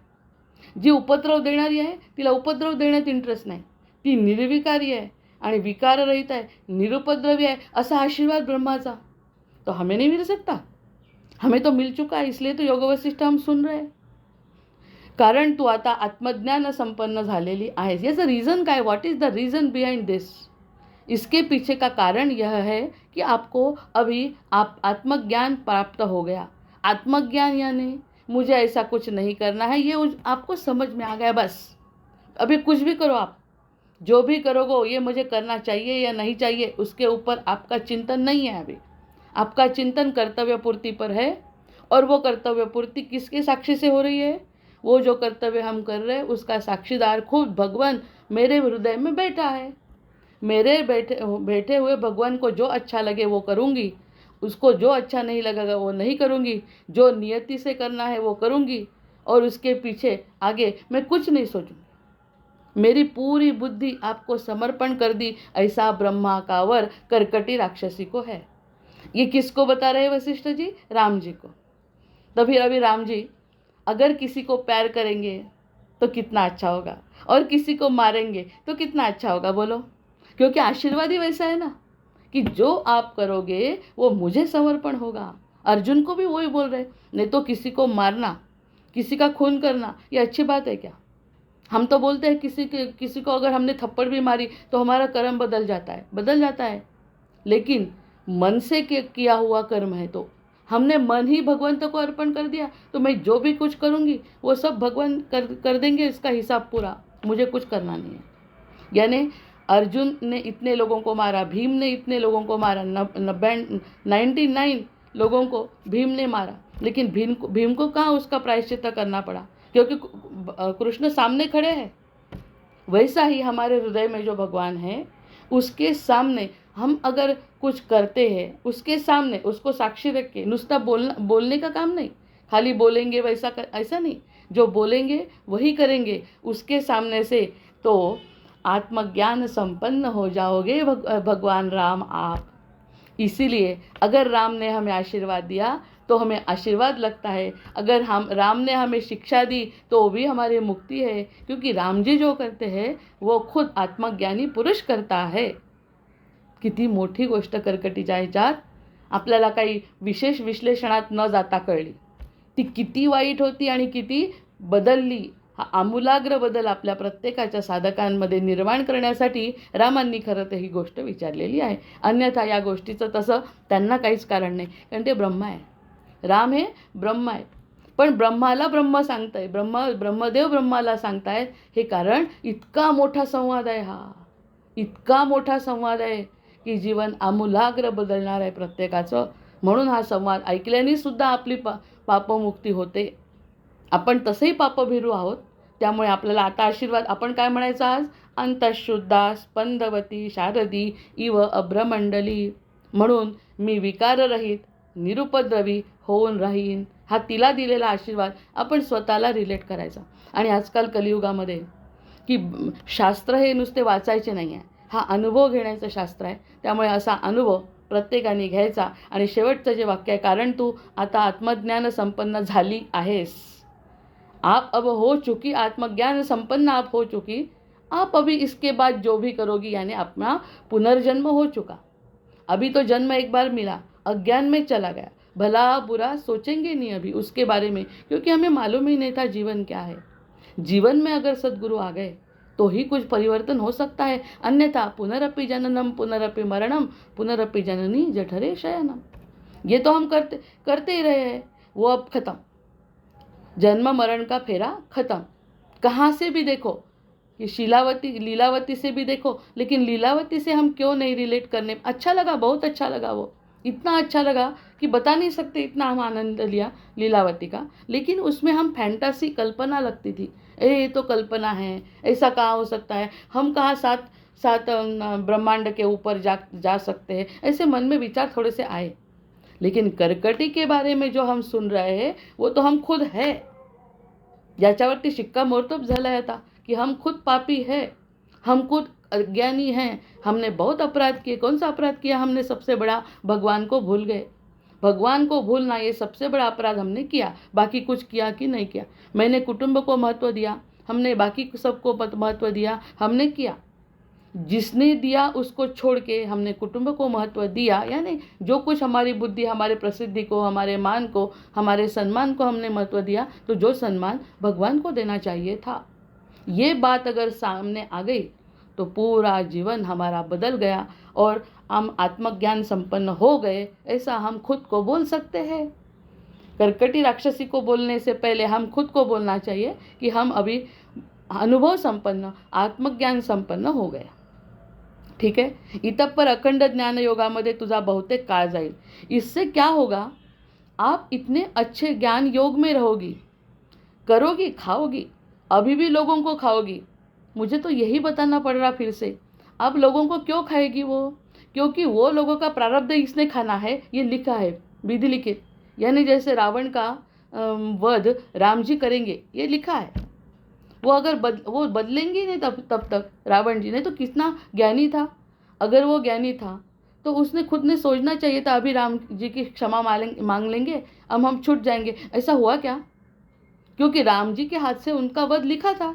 जी उपद्रव देणारी आहे तिला उपद्रव देण्यात इंटरेस्ट नाही, ती निर्विकारी आहे आणि विकाररहित आहे, निरुपद्रवी आहे, असा आशीर्वाद ब्रह्माचा। तो हमें नहीं मिल सकता? हमें तो मिल चुका है, इसलिए तो योग वशिष्ठ हम सुन रहे हैं। कारण तू आता आत्मज्ञान संपन्न झालेली आहेस। याचं रीज़न काय? What is the reason behind this? इसके पीछे का कारण यह है कि आपको अभी आप आत्मज्ञान प्राप्त हो गया। आत्मज्ञान यानी मुझे ऐसा कुछ नहीं करना है, ये आपको समझ में आ गया। बस अभी कुछ भी करो, आप जो भी करोगे ये मुझे करना चाहिए या नहीं चाहिए, उसके ऊपर आपका चिंतन नहीं है। अभी आपका चिंतन कर्तव्य पूर्ति पर है, और वो कर्तव्य पूर्ति किसके साक्षी से हो रही है? वो जो कर्तव्य हम कर रहे हैं उसका साक्षीदार खुद भगवान मेरे हृदय में बैठा है। मेरे बैठे हुए भगवान को जो अच्छा लगे वो करूँगी, उसको जो अच्छा नहीं लगेगा वो नहीं करूँगी, जो नियति से करना है वो करूँगी, और उसके पीछे आगे मैं कुछ नहीं सोचूँगी। मेरी पूरी बुद्धि आपको समर्पण कर दी, ऐसा ब्रह्मा का वर कर्कटी राक्षसी को है। ये किसको बता रहे वशिष्ठ जी? राम जी को। तो फिर अभी राम जी अगर किसी को प्यार करेंगे तो कितना अच्छा होगा, और किसी को मारेंगे तो कितना अच्छा होगा, बोलो? क्योंकि आशीर्वाद ही वैसा है ना कि जो आप करोगे वो मुझे समर्पण होगा। अर्जुन को भी वही बोल रहे, नहीं तो किसी को मारना, किसी का खून करना, ये अच्छी बात है क्या? हम तो बोलते हैं किसी को अगर हमने थप्पड़ भी मारी तो हमारा कर्म बदल जाता है। लेकिन मन से किया हुआ कर्म है, तो हमने मन ही भगवंत को अर्पण कर दिया, तो मैं जो भी कुछ करूँगी वो सब भगवान कर देंगे, इसका हिसाब पूरा, मुझे कुछ करना नहीं है। यानी अर्जुन ने इतने लोगों को मारा, भीम ने इतने लोगों को मारा, 99 लोगों को भीम ने मारा, लेकिन भीम को कहाँ उसका प्रायश्चित करना पड़ा? क्योंकि कृष्ण सामने खड़े हैं। वैसा ही हमारे हृदय में जो भगवान है उसके सामने हम अगर कुछ करते हैं, उसके सामने उसको साक्षी रख के, नुस्ता बोलने का काम नहीं, खाली बोलेंगे ऐसा नहीं, जो बोलेंगे वही करेंगे उसके सामने से, तो आत्मज्ञान संपन्न हो जाओगे भगवान राम आप। इसीलिए अगर राम ने हमें आशीर्वाद दिया तो हमें आशीर्वाद लगता है, अगर राम ने हमें शिक्षा दी तो भी हमारी मुक्ति है, क्योंकि राम जी जो करते हैं वो खुद आत्मज्ञानी पुरुष करता है। किती मोठी गोष्ट कर्कटीच्या ह्याच्यात आपल्याला काही विशेष विश्लेषणात न जाता कळली, ती किती वाईट होती आणि किती बदलली। हा आमूलाग्र बदल आपल्या प्रत्येकाच्या साधकांमध्ये निर्माण करण्यासाठी रामांनी खरं तर ही गोष्ट विचारलेली आहे। अन्यथा या गोष्टीचं तसं त्यांना काहीच कारण नाही, कारण ते ब्रह्म आहे। राम हे ब्रह्म आहे, पण ब्रह्माला ब्रह्म सांगताय, ब्रह्मदेव ब्रह्माला सांगतायत, हे कारण इतका मोठा संवाद आहे, हा इतका मोठा संवाद आहे की जीवन आमूलाग्र बदलणार आहे प्रत्येकाचं। म्हणून हा संवाद ऐकल्याने सुद्धा आपली पापमुक्ती होते। आपण तसेही पापभीरू आहोत, त्यामुळे आपल्याला आता आशीर्वाद, आपण काय म्हणायचं आज? अंतःशुद्धा स्पंदवती शारदी इव अभ्रमंडली। म्हणून मी विकाररहित निरुपद्रवी होऊन राहीन, हा तिला दिलेला आशीर्वाद आपण स्वतःला रिलेट करायचा. आणि आजकाल कलियुगामध्ये की शास्त्र हे नुसते वाचायचे नाही आहे, हा अनुभव घेण्याचं शास्त्र आहे. त्यामुळे असा अनुभव प्रत्येकाने घ्यायचा. आणि शेवटचं जे वाक्य आहे, कारण तू आता आत्मज्ञान संपन्न झाली आहेस, आप अब हो चुकी, आत्मज्ञान संपन्न आप हो चुकी, आप अभी इसके बाद जो भी करोगी, यानी अपना पुनर्जन्म हो चुका. अभी तो जन्म एक बार मिला, अज्ञान में चला गया, भला बुरा सोचेंगे नहीं अभी उसके बारे में, क्योंकि हमें मालूम ही नहीं था जीवन क्या है. जीवन में अगर सद्गुरु आ गए तो ही कुछ परिवर्तन हो सकता है, अन्यथा पुनरपि जननम पुनरपि मरणम पुनरपि जननी जठरे शयनम. ये तो हम करते करते ही रहे हैं, वो अब खत्म. जन्म मरण का फेरा खत्म. कहाँ से भी देखो, कि शीलावती लीलावती से भी देखो, लेकिन लीलावती से हम क्यों नहीं रिलेट करने. अच्छा लगा, बहुत अच्छा लगा, वो इतना अच्छा लगा कि बता नहीं सकते, इतना हम आनंद लिया लीलावती का. लेकिन उसमें हम फैंटासी, कल्पना लगती थी. ये तो कल्पना है, ऐसा कहाँ हो सकता है, हम कहाँ सात सात ब्रह्मांड के ऊपर जा सकते हैं, ऐसे मन में विचार थोड़े से आए. लेकिन कर्कटी के बारे में जो हम सुन रहे हैं वो तो हम खुद है, ज्याच्यावरती शिक्कामोर्तब झाला आहे आता की हम खुद पापी है, हम खुद अज्ञानी हैं, हमने बहुत अपराध किए. कौन सा अपराध किया हमने? सबसे बड़ा, भगवान को भूल गए. भगवान को भूलना ये सबसे बड़ा अपराध हमने किया. बाकी कुछ किया कि नहीं किया? मैंने कुटुंब को महत्व दिया, हमने बाकी सबको महत्व दिया, हमने किया. जिसने दिया उसको छोड़ के हमने कुटुंब को महत्व दिया, यानी जो कुछ हमारी बुद्धि, हमारे प्रसिद्धि को, हमारे मान को, हमारे सम्मान को हमने महत्व दिया, तो जो सम्मान भगवान को देना चाहिए था. ये बात अगर सामने आ गई तो पूरा जीवन हमारा बदल गया और हम आत्मज्ञान संपन्न हो गए, ऐसा हम खुद को बोल सकते हैं. कर्कटी राक्षसी को बोलने से पहले हम खुद को बोलना चाहिए कि हम अभी अनुभव संपन्न, आत्मज्ञान संपन्न हो गए. ठीक है. इतप्पर अखंड ज्ञान योगामध्ये तुझा बहुतेक काळ जाईल. इससे क्या होगा, आप इतने अच्छे ज्ञान योग में रहोगी, करोगी, खाओगी, अभी भी लोगों को खाओगी. मुझे तो यही बताना पड़ रहा फिर से, अब लोगों को क्यों खाएगी वो? क्योंकि वो लोगों का प्रारब्ध इसने खाना है, ये लिखा है विधि लिखित. यानी जैसे रावण का वध राम जी करेंगे, ये लिखा है. वो अगर वो बदलेंगे नहीं तब तक रावण जी ने, तो कितना ज्ञानी था. अगर वो ज्ञानी था तो उसने खुद ने सोचना चाहिए था, अभी राम जी की क्षमा मांग लेंगे, अब हम छूट जाएंगे. ऐसा हुआ क्या? क्योंकि राम जी के हाथ से उनका वध लिखा था,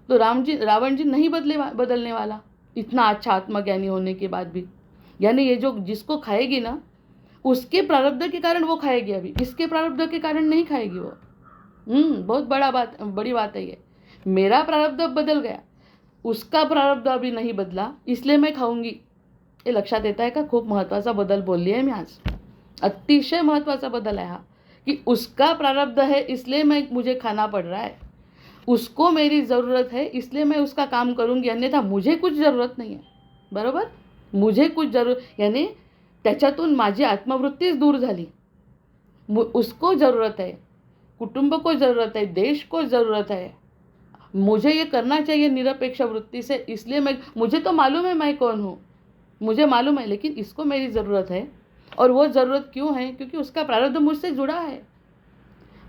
तो रावण जी नहीं बदलने वाला, इतना अच्छा आत्मज्ञानी होने के बाद भी. यानी ये जो जिसको खाएगी ना, उसके प्रारब्ध के कारण वो खाएगी, अभी इसके प्रारब्ध के कारण नहीं खाएगी वो. बहुत बड़ी बात है ये. मेरा प्रारब्ध अब बदल गया, उसका प्रारब्ध अभी नहीं बदला, इसलिए मैं खाऊंगी. हे लक्षात येत आहे का? खूप महत्त्वाचा बदल बोलली आहे मी आज. अतिशय महत्त्वाचा बदल आहे हा, कि उसका प्रारब्ध है इसलिए मुझे खाना पड़ रहा है, उसको मेरी ज़रूरत है इसलिए मैं उसका काम करूंगी, अन्यथा मुझे कुछ ज़रूरत नहीं है. बरोबर. मुझे कुछ जरूर, यानी त्याच्यातून माझी आत्मवृत्तीच दूर झाली. उसको ज़रूरत है, कुटुंब को ज़रूरत है, देश को ज़रूरत है, मुझे ये करना चाहिए निरपेक्ष वृत्ति से, इसलिए मुझे तो मालूम है मैं कौन हूँ, मुझे मालूम है, लेकिन इसको मेरी ज़रूरत है. और वो ज़रूरत क्यों है? क्योंकि उसका प्रारब्ध मुझसे जुड़ा है.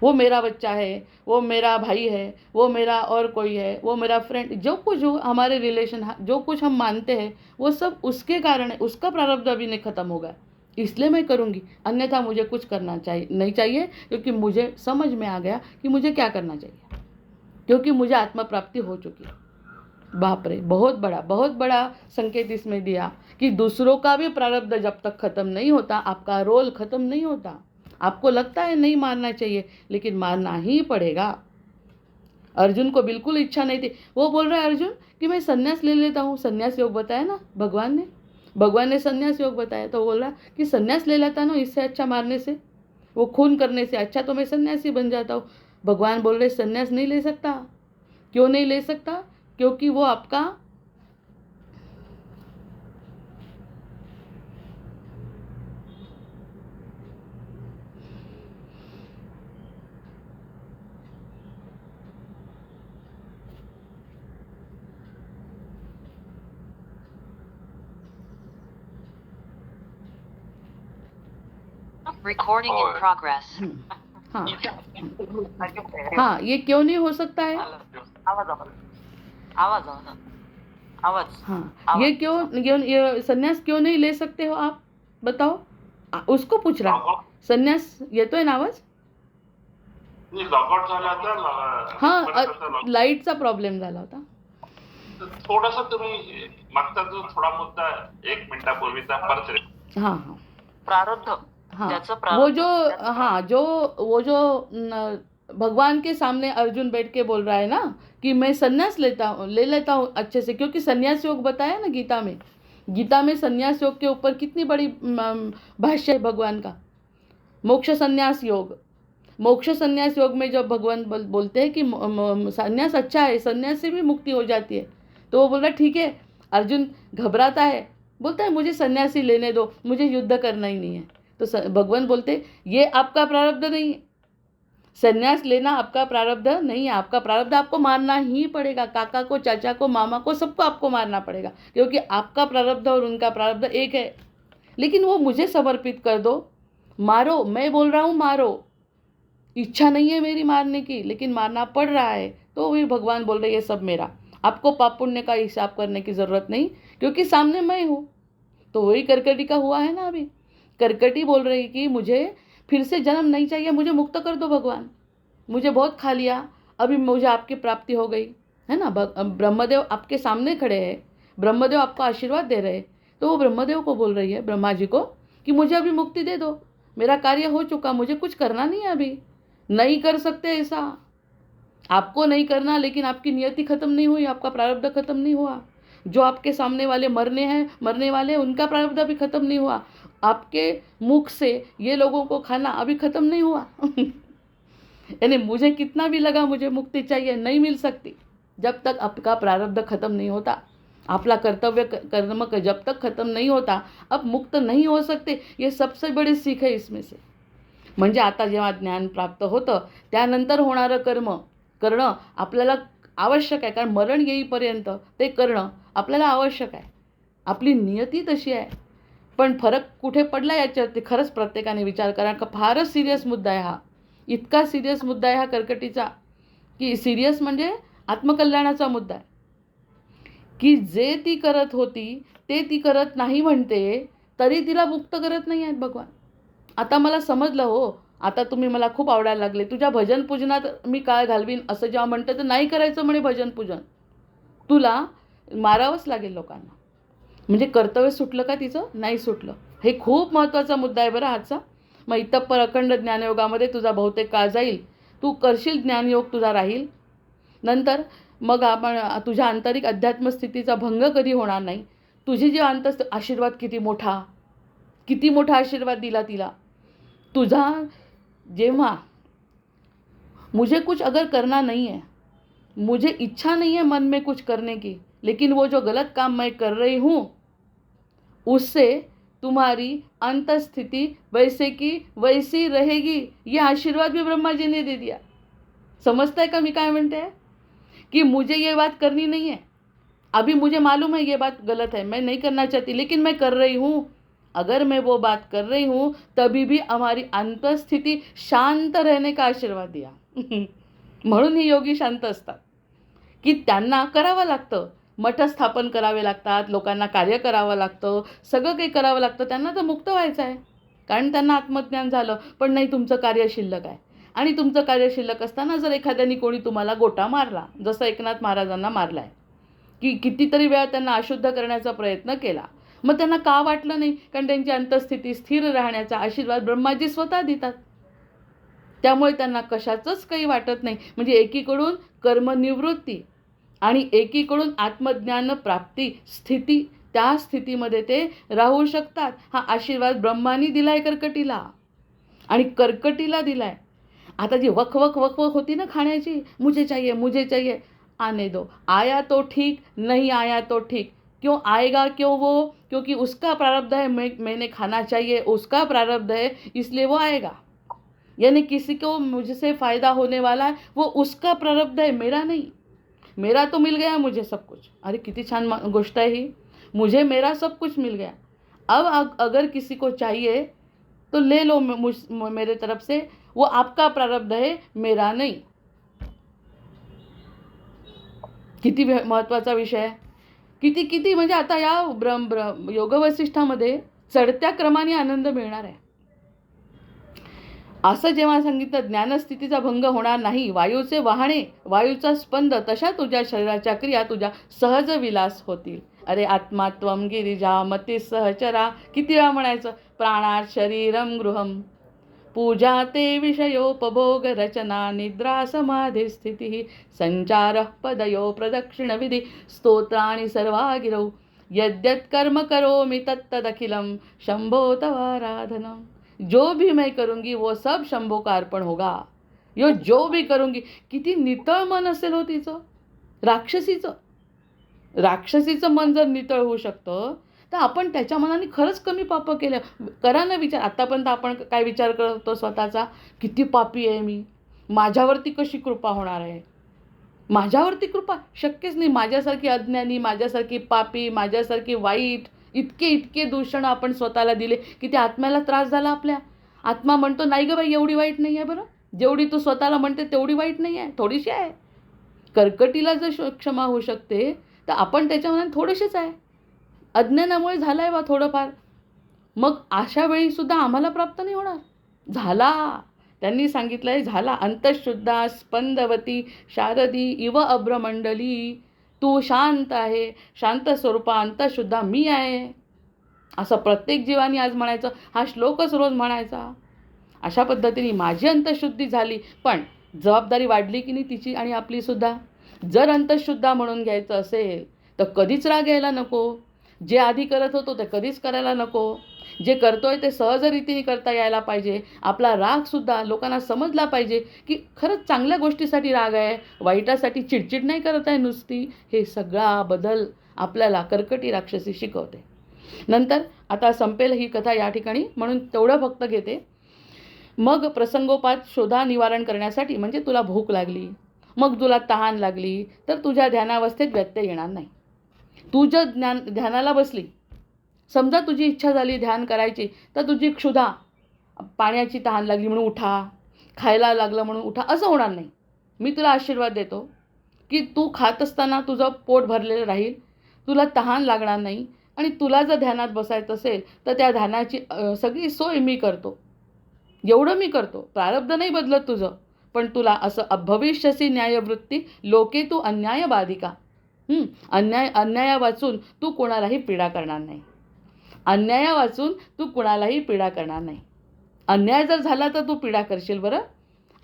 वो मेरा बच्चा है, वो मेरा भाई है, वो मेरा और कोई है, वो मेरा फ्रेंड, जो कुछ हो हमारे रिलेशन, जो कुछ हम मानते हैं वो सब उसके कारण है. उसका प्रारब्ध अभी नहीं खत्म होगा, इसलिए मैं करूँगी, अन्यथा मुझे कुछ करना नहीं चाहिए, क्योंकि मुझे समझ में आ गया कि मुझे क्या करना चाहिए, क्योंकि मुझे आत्म प्राप्ति हो चुकी है. बाप रे, बहुत बड़ा संकेत इसमें दिया कि दूसरों का भी प्रारब्ध जब तक खत्म नहीं होता, आपका रोल खत्म नहीं होता. आपको लगता है नहीं मारना चाहिए, लेकिन मारना ही पड़ेगा. अर्जुन को बिल्कुल इच्छा नहीं थी. वो बोल रहा है अर्जुन कि मैं संन्यास ले लेता हूँ. संन्यास योग बताया ना भगवान ने संन्यास योग बताया, तो बोल रहा कि संन्यास ले लेता ना, इससे अच्छा मारने से, वो खून करने से अच्छा तो मैं सन्यासी बन जाता हूँ. भगवान बोल रहे संन्यास नहीं ले सकता. क्यों नहीं ले सकता? क्योंकि वो आपका Recording in progress. हाँ हाँ, ये क्यों नहीं हो सकता है? आवाज आवाज आवाज आवाज हाँ, ये क्यों ये संन्यास क्यों नहीं ले सकते हो आप? बताओ। उसको पूछ रहा संन्यास येतोय ना आवाज? लॉकआउट झाला होता. हाँ, लाईटचा प्रॉब्लेम झाला होता. थोडासा तुम्ही मागचा जो थोडा मुद्दा 1 मिनिटापूर्वीचा परत. हाँ हाँ प्रारब्ध हाँ, त्याचं वो जो भगवान के सामने अर्जुन बैठ के बोल रहा है ना कि मैं संन्यास ले लेता हूँ अच्छे से, क्योंकि संन्यास योग बताया ना गीता में संन्यास योग के ऊपर कितनी बड़ी भाष्य है भगवान का. मोक्ष संन्यास योग में जब भगवान बोलते हैं कि संन्यास अच्छा है, संन्यास से भी मुक्ति हो जाती है, तो वो बोल रहा ठीक है. अर्जुन घबराता है, बोलता है मुझे सन्यासी लेने दो, मुझे युद्ध करना ही नहीं है. तो भगवान बोलते ये आपका प्रारब्ध नहीं है, सन्यास लेना आपका प्रारब्ध नहीं है. आपका प्रारब्ध आपको मारना ही पड़ेगा. काका को, चाचा को, मामा को, सबको आपको मारना पड़ेगा, क्योंकि आपका प्रारब्ध और उनका प्रारब्ध एक है. लेकिन वो मुझे समर्पित कर दो, मारो. मैं बोल रहा हूँ मारो, इच्छा नहीं है मेरी मारने की, लेकिन मारना पड़ रहा है. तो भी भगवान बोल रहे ये सब मेरा, आपको पाप पुण्य का हिसाब करने की ज़रूरत नहीं, क्योंकि सामने मैं हूँ. तो वही करकटी का हुआ है ना. अभी करकटी बोल रही कि मुझे फिर से जन्म नहीं चाहिए, मुझे मुक्त कर दो भगवान, मुझे बहुत खा लिया, अभी मुझे आपकी प्राप्ति हो गई है ना. ब्रह्मदेव आपके सामने खड़े हैं, ब्रह्मदेव आपको आशीर्वाद दे रहे, तो वो ब्रह्मदेव को बोल रही है, ब्रह्मा जी को, कि मुझे अभी मुक्ति दे दो, मेरा कार्य हो चुका, मुझे कुछ करना नहीं है. अभी नहीं कर सकते ऐसा, आपको नहीं करना, लेकिन आपकी नियति खत्म नहीं हुई, आपका प्रारब्ध खत्म नहीं हुआ. जो आपके सामने वाले मरने वाले उनका प्रारब्ध अभी खत्म नहीं हुआ. आपके मुख से ये लोगों को खाना अभी खत्म नहीं हुआ. यानी मुझे कितना भी लगा मुझे मुक्ति चाहिए, नहीं मिल सकती जब तक आपका प्रारब्ध खत्म नहीं होता. आपला कर्तव्य कर्म जब तक खत्म नहीं होता, अब मुक्त नहीं हो सकते. ये सबसे बड़ी सीख है इसमें से. म्हणजे आता जेव्हा ज्ञान प्राप्त होतं त्यानंतर होणारं कर्म करणं आपल्याला आवश्यक आहे, कारण मरण येईपर्यंत ते करणं आपल्याला आवश्यक आहे. आपली नियती तशी आहे. पण फरक कुठे पडला याच्यावरती खरंच प्रत्येकाने विचार करा, का फारच सिरियस मुद्दा आहे हा. इतका सिरियस मुद्दा आहे हा करकटीचा, की सिरियस म्हणजे आत्मकल्याणाचा मुद्दा आहे. की जे ती करत होती ते ती करत नाही म्हणते, तरी तिला मुक्त करत नाही आहेत भगवान. आता मला समजलं हो, आता तुम्ही मला खूप आवडायला लागले, तुझ्या भजन पूजनात मी काळ घालवीन असं जेव्हा म्हणते, तर नाही करायचं म्हणे भजन पूजन, तुला मारावंच लागेल लोकांना. म्हणजे कर्तव्य सुटलं का तिचं? नाही सुटलं. हे खूप महत्त्वाचा मुद्दा आहे बरं आजचा. मग इतपर अखंड ज्ञानयोगामध्ये तुझा बहुतेक काळ जाईल, तू करशील ज्ञानयोग तुझा राहील. नंतर मग आपण तुझ्या आंतरिक अध्यात्म स्थितीचा भंग कधी होणार नाही. तुझी जी आशीर्वाद किती मोठा आशीर्वाद दिला तिला. तुझा जेव्हा मुझे कुछ अगर करना नहीं है, मुझे इच्छा नहीं है मन में कुछ करने की, लेकिन वो जो गलत काम मैं कर रही हूँ उससे तुम्हारी अंतस्थिति वैसे की वैसी रहेगी, ये आशीर्वाद भी ब्रह्मा जी ने दे दिया. समझता है का मी काय म्हणते हैं? कि मुझे ये बात करनी नहीं है, अभी मुझे मालूम है ये बात गलत है, मैं नहीं करना चाहती, लेकिन मैं कर रही हूँ. अगर मैं वो बात कर रही हूँ तभी भी हमारी अंतस्थिति शांत रहने का आशीर्वाद दिया. म्हणून ही योगी शांत असतात, की त्यांना करावं लागतं, मठ स्थापन करावे लागतात, लोकांना कार्य करावं लागतं, सगळं काही करावं लागतं. त्यांना तर मुक्त व्हायचं आहे, कारण त्यांना आत्मज्ञान झालं. पण नाही, तुमचं कार्य शिल्लक आहे. आणि तुमचं कार्य शिल्लक असताना जर एखाद्याने कोणी तुम्हाला गोटा मारला, जसं एकनाथ महाराजांना मारला आहे, की कितीतरी वेळा त्यांना अशुद्ध करण्याचा प्रयत्न केला, मग त्यांना का वाटलं नाही? कारण त्यांची अंतस्थिती स्थिर राहण्याचा आशीर्वाद ब्रह्माजी स्वतः देतात. त्यामुळे त्यांना कशाचंच काही वाटत नाही. म्हणजे एकीकडून कर्मनिवृत्ती आणि एकीकडून आत्मज्ञान प्राप्ती स्थिती, त्या स्थितीमध्ये ते राहू शकतात. हा आशीर्वाद ब्रह्मानी दिलाय करकटीला, आणि करकटीला दिलाय. आता जी वक होती ना खाण्याची, मुझे चाहिए, आने दो. आया तो ठीक, नहीं आया तो ठीक. क्यों आएगा? क्यों वो? क्योंकि उसका प्रारब्ध है, मैंने खाना चाहिए, उसका प्रारब्ध है, इसलिए वो आएगा. यानी किसी को मुझसे फ़ायदा होने वाला है, वो उसका प्रारब्ध है, मेरा नहीं. मेरा तो मिल गया मुझे सब कुछ. अरे किती छान गोष्ट है ही. मुझे मेरा सब कुछ मिल गया. अब अगर किसी को चाहिए तो ले लो मेरे तरफ से, वो आपका प्रारब्ध है, मेरा नहीं. किती महत्त्वाचा विषय आहे. किती किती म्हणजे आता या योगवसिष्ठामध्ये चढत्या क्रमाने आनंद मिळणार आहे. असं जेव्हा सांगितलं, ज्ञानस्थितीचा भंग होणार नाही, वायूचे वाहणे, वायूचा स्पंद, तशा तुझ्या शरीराच्या क्रिया तुझ्या सहज विलास होतील. अरे आत्मा त्वं गिरिजा मती सहचरा, किती वेळा म्हणायचं. प्राणात शरीरम गृहम, पूजा ते विषयोपभोग रचना निद्रा समाधी स्थिती संचार पदयो प्रदक्षिण विधी स्तोत्राणि सर्वा गिरौ यद्यत् कर्म करोमि तत्तदखिलम शंभो तवाराधनम. जो भी मैं करूंगी वो सब शंभो का अर्पण होगा. यो जो भी करूंगी. किती नितळ मन असेल हो तिचं. राक्षसीचं मन जर नितळ होऊ शकतं तर आपण त्याच्या मनाने खरंच कमी पाप केलं. करा ना विचार. आतापर्यंत आपण काय विचार करतो स्वतःचा, किती पापी आहे मी, माझ्यावरती कशी कृपा होणार आहे. माझ्यावरती कृपा शक्यच नाही. माझ्यासारखी अज्ञानी, माझ्यासारखी पापी, माझ्यासारखी वाईट, इतके दूषण आपण स्वतःला दिले की ते आत्म्याला त्रास झाला. आपल्या आत्मा म्हणतो नाही ग बाई, एवढी वाईट नाही आहे बरं. जेवढी तू स्वतःला म्हणते तेवढी वाईट नाही आहे, थोडीशी आहे. कर्कटीला जर क्षमा होऊ शकते तर आपण त्याच्या मनात थोडेसेच आहे. अज्ञानामुळे झालं आहे बा थोडंफार. मग अशा वेळी सुद्धा आम्हाला प्राप्त नाही होणार. झाला, त्यांनी सांगितलं आहे, झाला. अंतःशुद्धा स्पंदवती शारदी इव अभ्रमंडली, तू शांत आहे, शांत स्वरूपा अंतःशुद्धा मी आहे, असं प्रत्येक जीवानी आज म्हणायचं. हा श्लोकच रोज म्हणायचा. अशा पद्धतीने माझी अंतःशुद्धी झाली. पण जबाबदारी वाढली की नाही तिची आणि आपलीसुद्धा. जर अंतःशुद्धा म्हणून घ्यायचं असेल तर कधीच राग यायला नको. जे आधी करत होतो ते कधीच करायला नको. जे करतोय ते सहजरीतीने करता यायला पाहिजे. आपला रागसुद्धा लोकांना समजला पाहिजे की खरंच चांगल्या गोष्टीसाठी राग आहे, वाईटासाठी चिडचिड नाही करत आहे नुसती. हे सगळा बदल आपल्याला कर्कटी राक्षसी शिकवते. नंतर आता संपेल ही कथा या ठिकाणी, म्हणून तेवढं फक्त घेते. मग प्रसंगोपात शोधा निवारण करण्यासाठी, म्हणजे तुला भूक लागली, मग तुला तहान लागली तर तुझ्या ध्यानावस्थेत व्यत्यय येणार नाही. तू जर ध्यानाला बसली, समजा तुझी इच्छा झाली ध्यान करायची, तर तुझी क्षुधा, पाण्याची तहान लागली म्हणून उठा, खायला लागलं म्हणून उठा, असं होणार नाही. मी तुला आशीर्वाद देतो की तू खात असताना तुझं पोट भरलेलं राहील, तुला तहान लागणार नाही. आणि तुला जर ध्यानात बसायचं असेल तर त्या ध्यानाची सगळी सोय मी करतो. एवढं मी करतो. प्रारब्ध नाही बदलत तुझं, पण तुला असं भविष्यसी न्यायवृत्ती लोके तू अन्याय बाधिका. अन्याय वाचून तू कोणालाही पीडा करणार नाही. अन्याय वाचून तू कोणालाही पीडा करणार नाही. अन्याय जर झाला तर तू पीडा करशील बरं.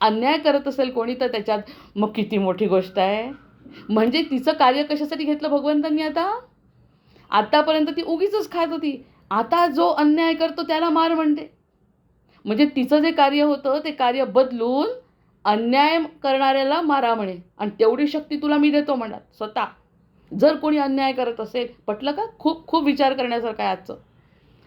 अन्याय करत असेल कोणी तर त्याच्यात मग किती मोठी गोष्ट आहे. म्हणजे तिचं कार्य कशासाठी घेतलं भगवंतांनी. आतापर्यंत ती उगीच खात होती, आता जो अन्याय करतो त्याला मार म्हणते. म्हणजे तिचं जे कार्य होतं ते कार्य बदलून अन्याय करणाऱ्याला मारा म्हणे. आणि तेवढी शक्ती तुला मी देतो म्हणत स्वतः. जर कोणी अन्याय करत असेल, पटलं का. खूप खूप विचार करण्यासारखं आहे आजचं.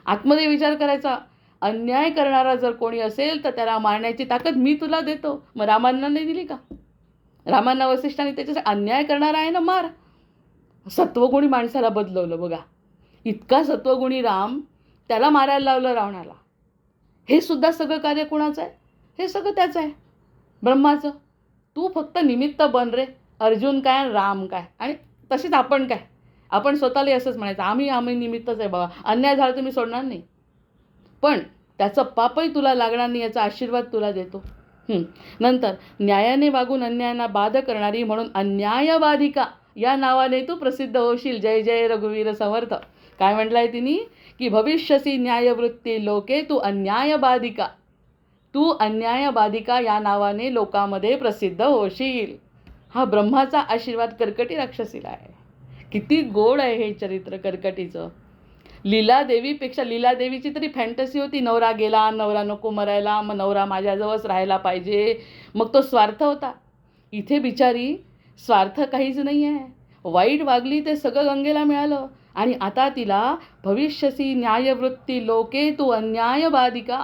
आतमध्ये विचार करायचा. अन्याय करणारा जर कोणी असेल तर त्याला मारण्याची ताकद मी तुला देतो. मग रामांना नाही दिली का. रामांना वसिष्ठांनी त्याच्यासाठी अन्याय करणारा आहे ना मार. सत्वगुणी माणसाला बदलवलं बघा. इतका सत्वगुणी राम, त्याला मारायला लावलं रावणाला. हे सुद्धा सगळं कार्य कोणाचं आहे. हे सगळं त्याचं आहे, ब्रह्माचं. तू फक्त निमित्त बन रे. अर्जुन काय, राम काय, आणि तशीच आपण काय. आपण स्वतःला असंच म्हणायचं, आम्ही निमित्तच आहे बाबा. अन्याय झाला तर मी सोडणार नाही, पण त्याचं पापही तुला लागणार नाही याचा आशीर्वाद तुला देतो. नंतर न्यायाने वागून अन्यायांना बाध करणारी म्हणून अन्यायबाधिका या नावाने तू प्रसिद्ध होशील. जय जय रघुवीर समर्थ. काय म्हटलंय तिने की भविष्यसी न्यायवृत्ती लोके तू अन्यायबाधिका. तू अन्यायबाधिका या नावाने लोकांमध्ये प्रसिद्ध होशील. हा ब्रह्माचा आशीर्वाद कर्कटी राक्षसीला आहे. किती गोड आहे हे चरित्र कर्कटीचं. लीलादेवीपेक्षा, लीलादेवीची तरी फॅन्टसी होती, नवरा गेला, नवरा नको मरायला, मग नवरा माझ्याजवळच राहायला पाहिजे, मग तो स्वार्थ होता. इथे बिचारी स्वार्थ काहीच नाही आहे. वाईट वागली ते सगळं गंगेला मिळालं. आणि आता तिला भविष्यसी न्यायवृत्ती लोके तू अन्यायबाधिका.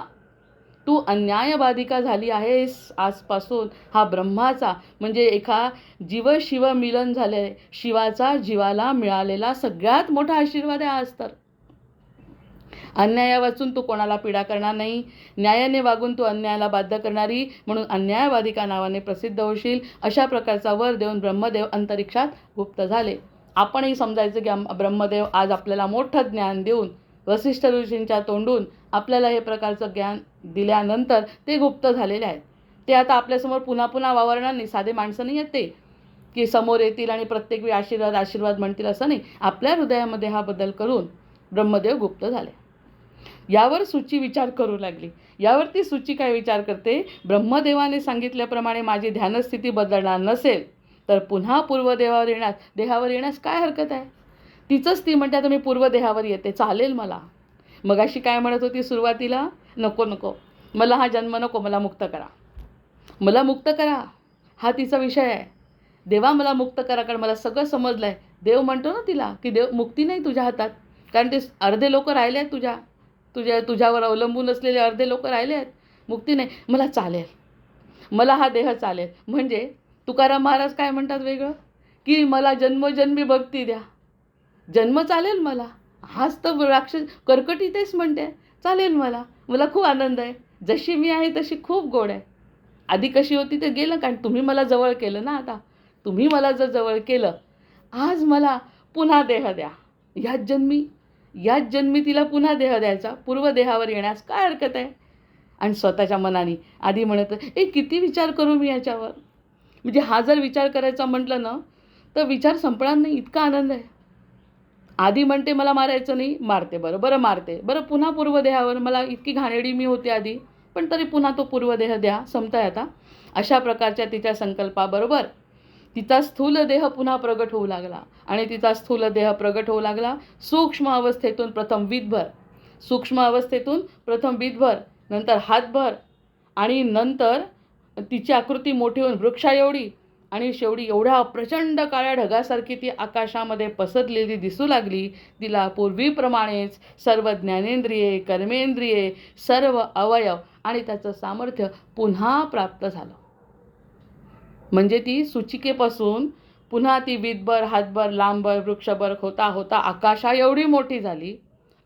तू अन्यायबाधिका झाली आहेस आजपासून. हा ब्रह्माचा म्हणजे एका जीव-शिव मिलन झाले, शिवाचा जीवाला मिळालेला सगळ्यात मोठा आशीर्वाद आहे आज तर. अन्याया वाचून तू कोणाला पीडा करणार नाही, न्यायाने वागून तू अन्यायाला बाध्य करणारी म्हणून अन्यायवादिका नावाने प्रसिद्ध होशील, अशा प्रकारचा वर देऊन ब्रह्मदेव अंतरिक्षात गुप्त झाले. आपणही समजायचं की ब्रह्मदेव आज आपल्याला मोठं ज्ञान देऊन वसिष्ठ ऋषींच्या तोंडून आपल्याला हे प्रकारचं ज्ञान दिल्यानंतर ते गुप्त झालेले आहेत. ते आता आपल्यासमोर पुन्हा पुन्हा वावरणार नाही. साधे माणसं नाही आहेत ते की समोर येतील आणि प्रत्येक वेळी आशीर्वाद आशीर्वाद म्हणतील, असं नाही. आपल्या हृदयामध्ये हा बदल करून ब्रह्मदेव गुप्त झाले. यावर सूची विचार करू लागली. यावरती सूची काय विचार करते, ब्रह्मदेवाने सांगितल्याप्रमाणे माझी ध्यानस्थिती बदलणार नसेल तर पुन्हा देहावर येण्यास काय हरकत आहे. तिचंच ती म्हणते, आता मी पूर्वदेहावर येते, चालेल मला. मगाशी काय म्हणत होती सुरुवातीला, नको नको मला हा जन्म नको, मला मुक्त करा, मला मुक्त करा, हा तिचा विषय आहे. देवा मला मुक्त करा, कारण मला सगळं समजलं आहे. देव म्हणतो ना तिला की देव मुक्ती नाही तुझ्या हातात, कारण ते अर्धे लोक राहिले आहेत तुझ्यावर अवलंबून असलेले अर्धे लोक राहिले आहेत. मुक्ती नाही, मला चालेल, मला हा देह चालेल. म्हणजे तुकाराम महाराज काय म्हणतात वेगळं, की मला जन्मजन्मी भक्ती द्या, जन्म चालेल मला. हाच तर राक्षस कर्कटी तेच म्हणते, चालेल मला, मला खूप आनंद आहे, जशी मी आहे तशी खूप गोड आहे. आधी कशी होती ते गेलं, कारण तुम्ही मला जवळ केलं ना. आता तुम्ही मला जर जवळ केलं, आज मला पुन्हा देह द्या. याच जन्मी तिला पुन्हा देह द्यायचा, पूर्वदेहावर येण्यास काय हरकत आहे. आणि स्वतःच्या मनाने आधी म्हणत, किती विचार करू मी याच्यावर. म्हणजे हा जर विचार करायचा म्हटलं ना तर विचार संपणार नाही, इतका आनंद आहे. आधी म्हणते मला मारायचं नाही, मारते, बरं मारते, बरं पुन्हा पूर्वदेहावर. मला इतकी घाणेरडी मी होते आधी, पण तरी पुन्हा तो पूर्वदेह द्या, संपताय आता. अशा प्रकारच्या तिच्या संकल्पाबरोबर तिचा स्थूल देह पुन्हा प्रगट होऊ लागला. आणि तिचा स्थूल देह प्रगट होऊ लागला सूक्ष्म अवस्थेतून प्रथम वीतभर, नंतर हातभर, आणि नंतर तिची आकृती मोठी होऊन वृक्षा एवढी, आणि शेवटी एवढ्या प्रचंड काळ्या ढगासारखी ती आकाशामध्ये पसरलेली दिसू लागली. तिला पूर्वीप्रमाणेच सर्व ज्ञानेंद्रिये, कर्मेंद्रिये, सर्व अवयव आणि त्याचं सामर्थ्य पुन्हा प्राप्त झालं. म्हणजे ती सूचिकेपासून पुन्हा ती वीतभर, हातभर, लांबभर, वृक्षभर होता होता आकाशा एवढी मोठी झाली.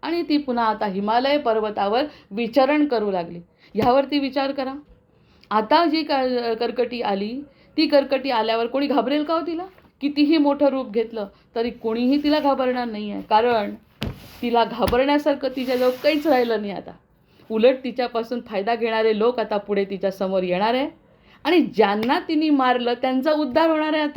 आणि ती पुन्हा आता हिमालय पर्वतावर विचरण करू लागली. ह्यावरती विचार करा. आता जी कर्कटी आली, ती कर्कटी आल्यावर कोणी घाबरेल का हो तिला? कितीही मोठं रूप घेतलं तरी कोणीही तिला घाबरणार नाही आहे, कारण तिला घाबरण्यासारखं तिच्याजवळ काहीच राहिलं नाही आता. उलट तिच्यापासून फायदा घेणारे लोक आता पुढे तिच्यासमोर येणार आहे, आणि ज्यांना तिने मारलं त्यांचा उद्धार होणार आहे.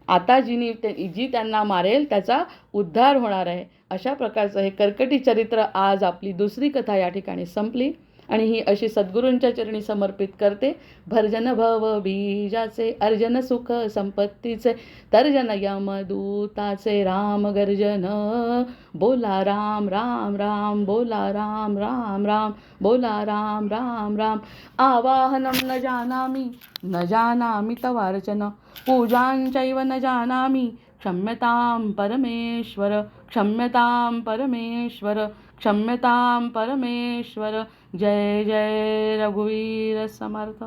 आता जी त्यांना मारेल त्याचा उद्धार होणार आहे. अशा प्रकारचं हे कर्कटी चरित्र आज आपली दुसरी कथा या ठिकाणी संपली. आणि ही अशी सद्गुरूंच्या चरणी समर्पित करते. भर्जन भव बीजाचे, अर्जन सुख संपत्तीचे, तर्जन यमदूताचे, राम गर्जन बोला राम राम राम, बोला राम राम राम, बोला राम राम राम. आवाहनं न जानामि तवार्चन, पूजांचैव न जानामि, क्षम्यतां परमेश्वर, क्षम्यतां परमेश्वर, क्षम्यतां परमेश्वर. जय जय रघुवीर समर्थ.